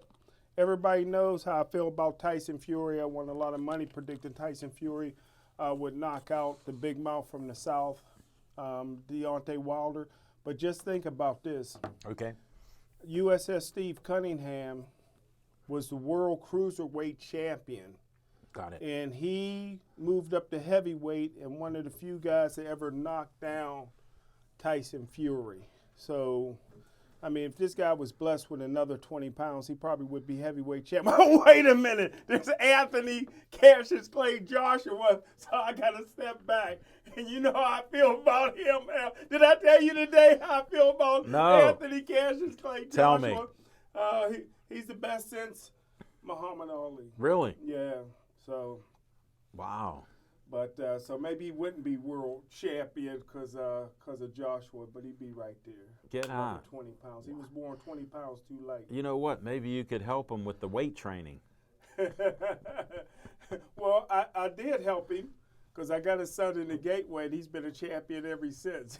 D: everybody knows how I feel about Tyson Fury. I won a lot of money predicting Tyson Fury would knock out the big mouth from the South, Deontay Wilder. But just think about this.
C: Okay.
D: USS Steve Cunningham was the world cruiserweight champion.
C: Got it.
D: And he moved up to heavyweight and one of the few guys that ever knocked down Tyson Fury. So, I mean, if this guy was blessed with another 20 pounds, he probably would be heavyweight champ. Oh, wait a minute. There's Anthony Cassius Clay Joshua, so I got to step back. And you know how I feel about him, Al. Did I tell you today how I feel about Anthony Cassius Clay Joshua?
C: Tell me.
D: He's the best since Muhammad Ali.
C: Really?
D: Yeah. So,
C: wow.
D: But so maybe he wouldn't be world champion because of Joshua, but he'd be right there.
C: Get high.
D: 20 pounds. He was born 20 pounds too late.
C: You know what? Maybe you could help him with the weight training.
D: Well, I did help him because I got his son in the Gateway, and he's been a champion ever since.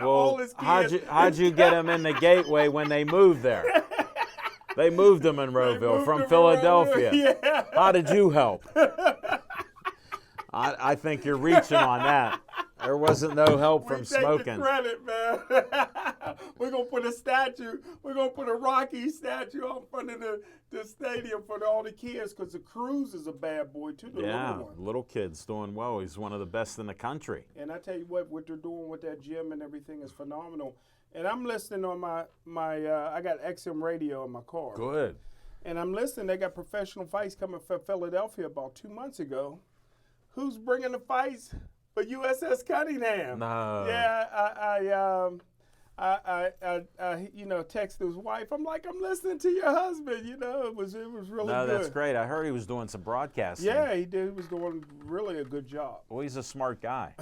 C: Well,
D: all his kids.
C: how'd you get him in the Gateway when they moved there? They moved to Monroeville from Philadelphia.
D: Yeah.
C: How did you help? I think you're reaching on that. There wasn't no help from smoking.
D: Take the credit, man. We're going to put a statue. We're going to put a Rocky statue out in front of the stadium for all the kids because the Cruz is a bad boy, too. The little one.
C: Little kid's doing well. He's one of the best in the country.
D: And I tell you what they're doing with that gym and everything is phenomenal. And I'm listening on my I got XM radio in my car.
C: Good.
D: And I'm listening. They got professional fights coming from Philadelphia about 2 months ago. Who's bringing the fights? But USS Cunningham.
C: No.
D: Yeah, I texted his wife. I'm like, I'm listening to your husband. You know, it was really good.
C: No, that's great. I heard he was doing some broadcasting.
D: Yeah, he did. He was doing really a good job.
C: Well, he's a smart guy.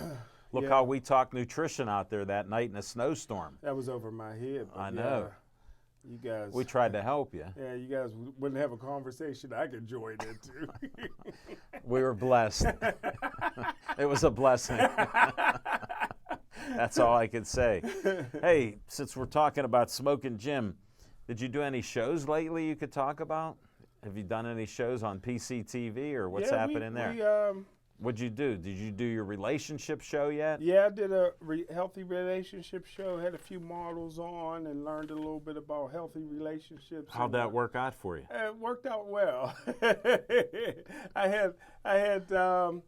C: Look
D: Yeah.
C: how we talked nutrition out there that night in a snowstorm.
D: That was over my head. But
C: I know.
D: Yeah, you guys.
C: We tried to help you.
D: Yeah, you guys wouldn't have a conversation I could join into.
C: We were blessed. It was a blessing. That's all I could say. Hey, since we're talking about Smoking Jim, did you do any shows lately you could talk about? Have you done any shows on PCTV or what's happening there? What'd you do? Did you do your relationship show yet?
D: Yeah, I did a healthy relationship show. Had a few models on and learned a little bit about healthy relationships.
C: How'd that work out for you?
D: It worked out well. I had a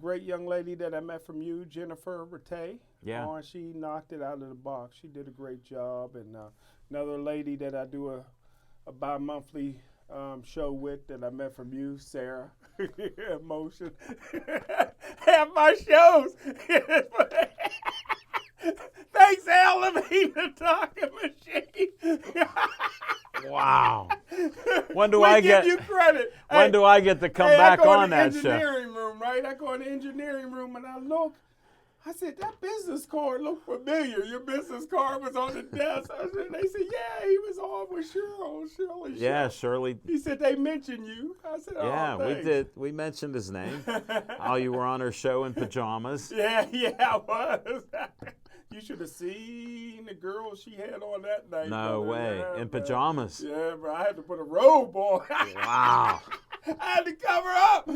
D: great young lady that I met from you, Jennifer Rattay.
C: Yeah.
D: She knocked it out of the box. She did a great job. And another lady that I do a bi-monthly show with that I met from you, Sarah. Emotion. Have my shows. Thanks, Al Levine, the talking machine.
C: Wow. When do
D: we
C: I
D: give
C: get
D: you credit?
C: When do I get to come back on that show?
D: I go in the engineering room, right? I go in the engineering room and I look. I said, that business card looked familiar. Your business card was on the desk. They said, yeah, he was on with Shirley.
C: Yeah, Shirley.
D: He said, they mentioned you. I said,
C: yeah,
D: oh,
C: we did. We mentioned his name. How you were on her show in pajamas.
D: Yeah, I was. You should have seen the girl she had on that night.
C: No way.
D: Yeah,
C: in pajamas.
D: Yeah, bro. I had to put a robe on.
C: Wow.
D: I had to cover up.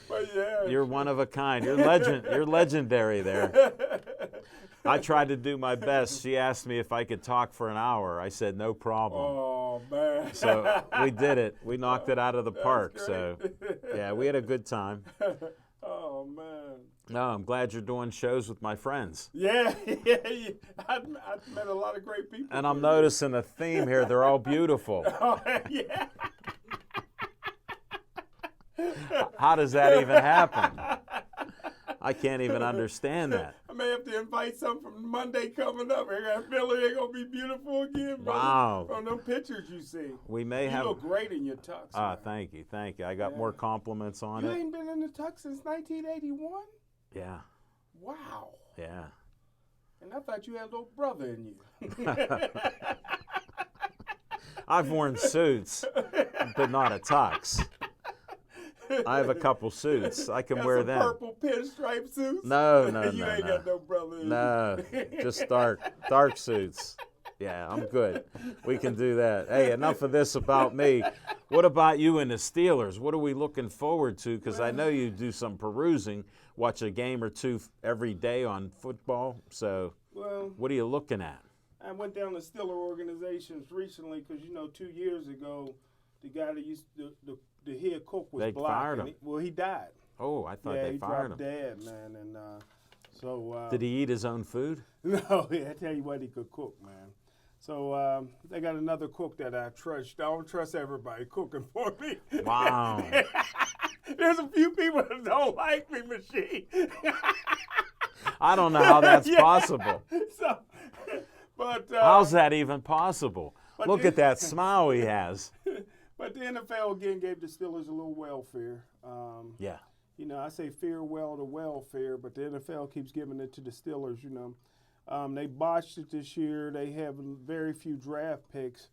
D: But yeah.
C: You're one of a kind. You're legendary there. I tried to do my best. She asked me if I could talk for an hour. I said no problem.
D: Oh man.
C: So we did it. We knocked it out of the park.
D: great.
C: So yeah, we had a good time.
D: Oh man.
C: No, I'm glad you're doing shows with my friends.
D: Yeah. I've met a lot of great people.
C: And I'm
D: through
C: noticing a theme here. They're all beautiful.
D: this. Oh, yeah.
C: How does that even happen? I can't even understand that.
D: I may have to invite some from Monday coming up. I got a feeling they're gonna be beautiful again, brother.
C: Wow.
D: From them pictures you see.
C: We may
D: You
C: have.
D: look great in your tux. man.
C: Thank you. I got more compliments on
D: You
C: it.
D: ain't been in the tux since 1981?
C: Yeah.
D: Wow.
C: Yeah.
D: And I thought you had a little brother in you.
C: I've worn suits, but not a tux. I have a couple suits. I can
D: Got
C: wear
D: some
C: them.
D: purple pinstripe suits?
C: No.
D: You ain't got no brother in you.
C: No, just dark suits. Yeah, I'm good. We can do that. Hey, enough of this about me. What about you and the Steelers? What are we looking forward to? Because I know you do some perusing, watch a game or two every day on football. So
D: Well,
C: what are you looking at?
D: I went down to Steeler organizations recently because, 2 years ago, the guy that used the head cook was
C: They
D: black.
C: fired
D: and
C: him.
D: He died.
C: Oh, I thought
D: Yeah,
C: they
D: he
C: fired
D: dropped
C: him.
D: dead, man. And so
C: Did he eat his own food?
D: No, I tell you what, he could cook, man. So they got another cook that I trust. I don't trust everybody cooking for me.
C: Wow.
D: There's a few people that don't like me, Machine.
C: I don't know how that's
D: Yeah.
C: possible.
D: So, but
C: How's that even possible?
D: but
C: Look
D: the-
C: at that smile he has.
D: But the NFL again gave the Steelers a little welfare.
C: Yeah.
D: I say farewell to welfare, but the NFL keeps giving it to the Steelers. They botched it this year. They have very few draft picks,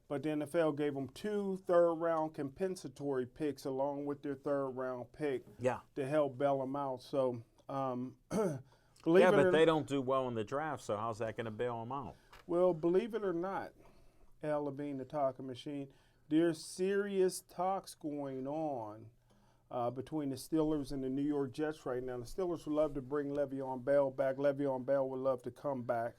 D: but the NFL gave them 2 third-round compensatory picks along with their third-round pick
C: Yeah.
D: to help bail them out. So,
C: Yeah,
D: believe it
C: but
D: or
C: they don't do well in the draft, so how's that going to bail them out?
D: Well, believe it or not, Al Levine, the talking machine, there's serious talks going on between the Steelers and the New York Jets right now. The Steelers would love to bring Le'Veon Bell back. Le'Veon Bell would love to come back.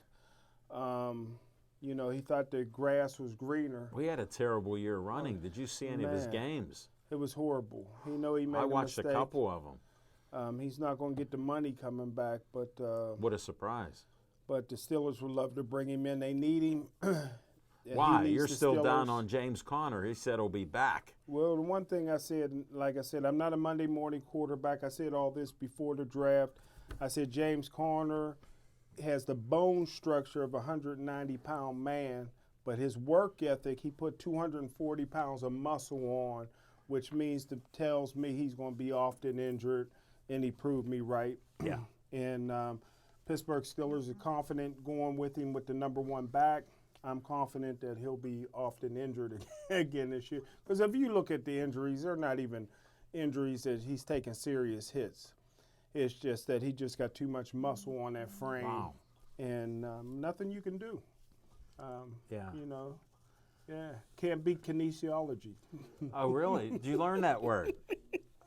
D: He thought the grass was greener.
C: We had a terrible year running. Did you see any of his
D: Man.
C: games?
D: It was horrible. He made
C: I
D: a
C: watched a
D: mistake.
C: couple of them.
D: He's not going to get the money coming back, but
C: What a surprise.
D: the Steelers would love to bring him in. They need him. Yeah, he
C: Why?
D: needs
C: You're
D: the
C: still down
D: Steelers.
C: on James Conner. He said he'll be back.
D: Well, the one thing I said, like I said, I'm not a Monday morning quarterback. I said all this before the draft. I said James Conner has the bone structure of a 190-pound man, but his work ethic, he put 240 pounds of muscle on, which tells me he's going to be often injured, and he proved me right.
C: Yeah.
D: And Pittsburgh Steelers are confident going with him with the number 1 back. I'm confident that he'll be often injured again this year. Because if you look at the injuries, they're not even injuries that he's taking serious hits. It's just that he just got too much muscle on that frame.
C: Wow.
D: And nothing you can do.
C: Yeah.
D: Can't beat kinesiology.
C: Oh, really? Did you learn that word?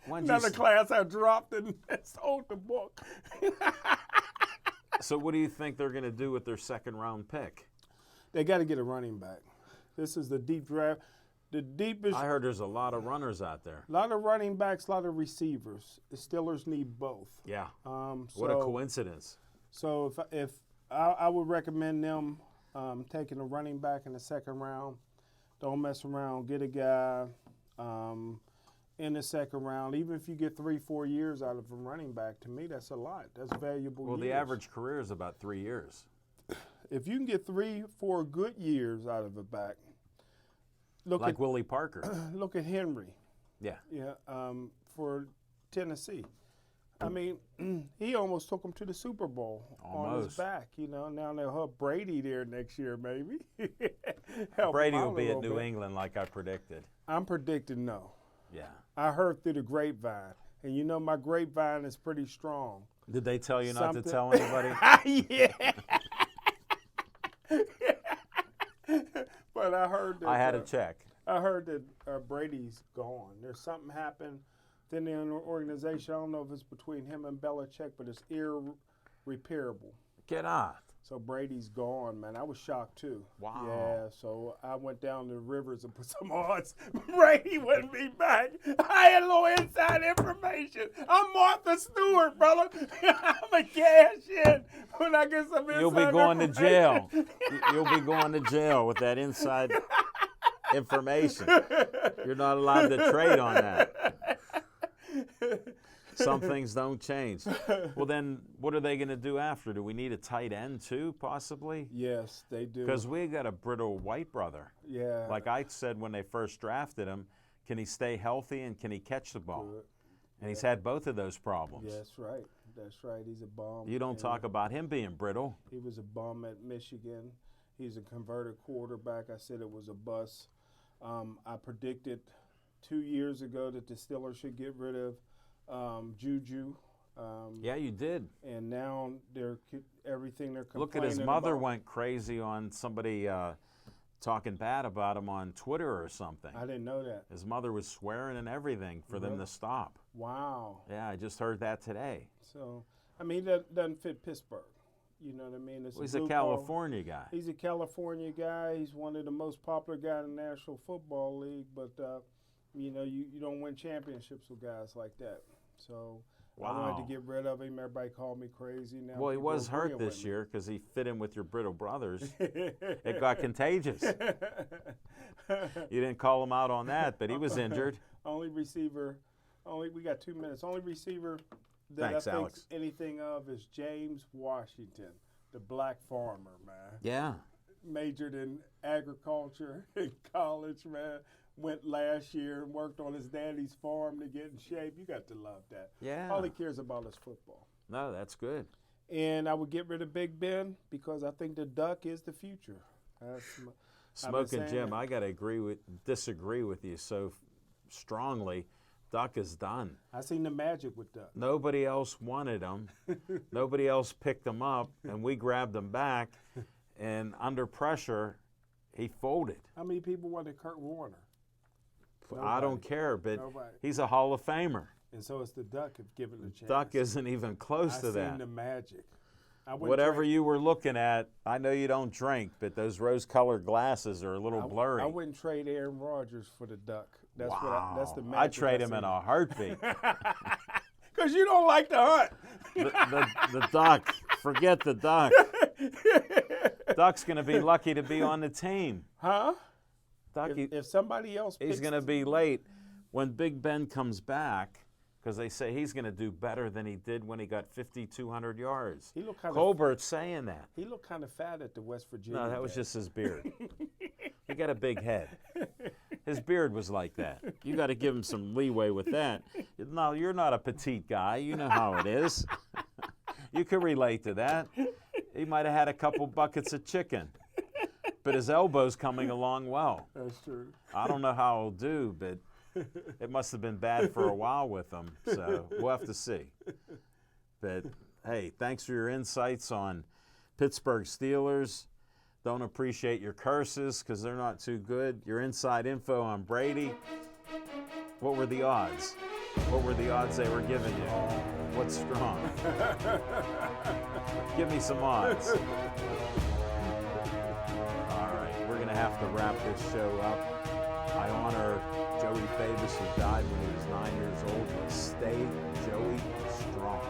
C: When'd you
D: Another
C: s-
D: class I dropped and sold the book.
C: So what do you think they're going to do with their second-round pick?
D: They got to get a running back. This is the deep draft. The deepest.
C: I heard there's a lot of runners out there.
D: A lot of running backs, a lot of receivers. The Steelers need both.
C: Yeah. What a coincidence.
D: So if I would recommend them taking a running back in the second round. Don't mess around. Get a guy in the second round. Even if you get 3-4 years out of a running back, to me that's a lot. That's valuable.
C: Well, the
D: years.
C: average career is about 3 years.
D: If you can get 3-4 good years out of a back, look
C: Like
D: at
C: Willie Parker.
D: look at Henry.
C: Yeah.
D: Yeah, for Tennessee. I mean, he almost took him to the Super Bowl on his
C: Almost.
D: back. Now they'll have Brady there next year, maybe. Help
C: Brady
D: him out
C: will
D: a
C: be at
D: little
C: New
D: bit.
C: England like I predicted.
D: I'm predicting no.
C: Yeah.
D: I heard through the grapevine, and my grapevine is pretty strong.
C: Did they tell you not to
D: Something-
C: tell anybody?
D: Yeah. But I heard that.
C: I had a check.
D: I heard that Brady's gone. There's something happened within the organization. I don't know if it's between him and Belichick, but it's irreparable.
C: Get out.
D: So Brady's gone, man. I was shocked too.
C: Wow.
D: Yeah, so I went down to Rivers and put some odds. Brady wouldn't be back. I had a little inside information. I'm Martha Stewart, brother. I'm a cash in when I get some inside
C: You'll be going to jail.
D: information.
C: You'll be going to jail with that inside information. You're not allowed to trade on that. Some things don't change. Well, then what are they going to do after? Do we need a tight end too, possibly?
D: Yes, they do.
C: Because we got a brittle white brother.
D: Yeah.
C: Like I said when they first drafted him, can he stay healthy and can he catch the ball?
D: Good.
C: And he's had both of those problems.
D: Yeah, that's right. That's right. He's a bum.
C: You don't
D: And
C: talk about him being brittle.
D: He was a bum at Michigan. He's a converted quarterback. I said it was a bust. I predicted 2 years ago that the Steelers should get rid of Juju.
C: Yeah, you did.
D: And now everything they're complaining
C: Look at his mother
D: about.
C: went crazy on somebody talking bad about him on Twitter or something.
D: I didn't know that.
C: His mother was swearing and everything for them to stop.
D: Wow.
C: Yeah, I just heard that today.
D: So, I mean, that doesn't fit Pittsburgh. You know what I mean? It's
C: Well, he's a
D: blue collar-
C: California guy.
D: He's a California guy. He's one of the most popular guys in the National Football League. But, you know, you don't win championships with guys like that. So I wanted
C: Wow.
D: to get rid of him. Everybody called me crazy. Now
C: Well, he
D: people
C: was hurt
D: agreeing
C: this
D: with me.
C: year because he fit in with your brittle brothers. It got contagious. You didn't call him out on that, but he was injured.
D: Only receiver. We got 2 minutes. Only receiver that
C: Thanks,
D: I think
C: Alex.
D: anything of is James Washington, the black farmer, man.
C: Yeah.
D: Majored in agriculture in college, man. Went last year and worked on his daddy's farm to get in shape. You got to love that.
C: Yeah.
D: All he cares about is football.
C: No, that's good.
D: And I would get rid of Big Ben because I think the duck is the future. I've been
C: Smoking
D: saying
C: Jim,
D: that.
C: I got to disagree with you so strongly. Duck is done.
D: I seen the magic with Duck.
C: Nobody else wanted him. Nobody else picked him up, and we grabbed him back. And under pressure, he folded.
D: How many people wanted Kurt Warner?
C: I don't care, but
D: Nobody.
C: he's a Hall of Famer.
D: And so it's the Duck if given the chance.
C: Duck isn't even close
D: I
C: to
D: seen
C: that.
D: the magic. I wouldn't
C: Whatever
D: trade-
C: you were looking at, I know you don't drink, but those rose-colored glasses are a little blurry.
D: I wouldn't trade Aaron Rodgers for the Duck. That's
C: wow.
D: that's the magic.
C: I'd trade
D: I
C: him in
D: seen.
C: a heartbeat.
D: Because you don't like to hunt.
C: the Duck. Forget the Duck. Duck's going to be lucky to be on the team.
D: Huh?
C: Duck,
D: If somebody else
C: he's
D: picks
C: going to be late when Big Ben comes back because they say he's going to do better than he did when he got 5,200 yards.
D: He looked kind of
C: Colbert's saying that.
D: He looked kind of fat at the West Virginia.
C: No, that was
D: game.
C: just his beard. He got a big head. His beard was like that. You got to give him some leeway with that. No, you're not a petite guy. You know how it is. You can relate to that. He might have had a couple buckets of chicken, but his elbow's coming along well.
D: That's true.
C: I don't know how he'll do, but it must have been bad for a while with him. So we'll have to see. But hey, thanks for your insights on Pittsburgh Steelers. Don't appreciate your curses because they're not too good. Your inside info on Brady. What were the odds? What were the odds they were giving you? What's strong? Give me some odds. All right, we're going to have to wrap this show up. I honor Joey Fabus, who died when he was 9 years old. But stay Joey strong.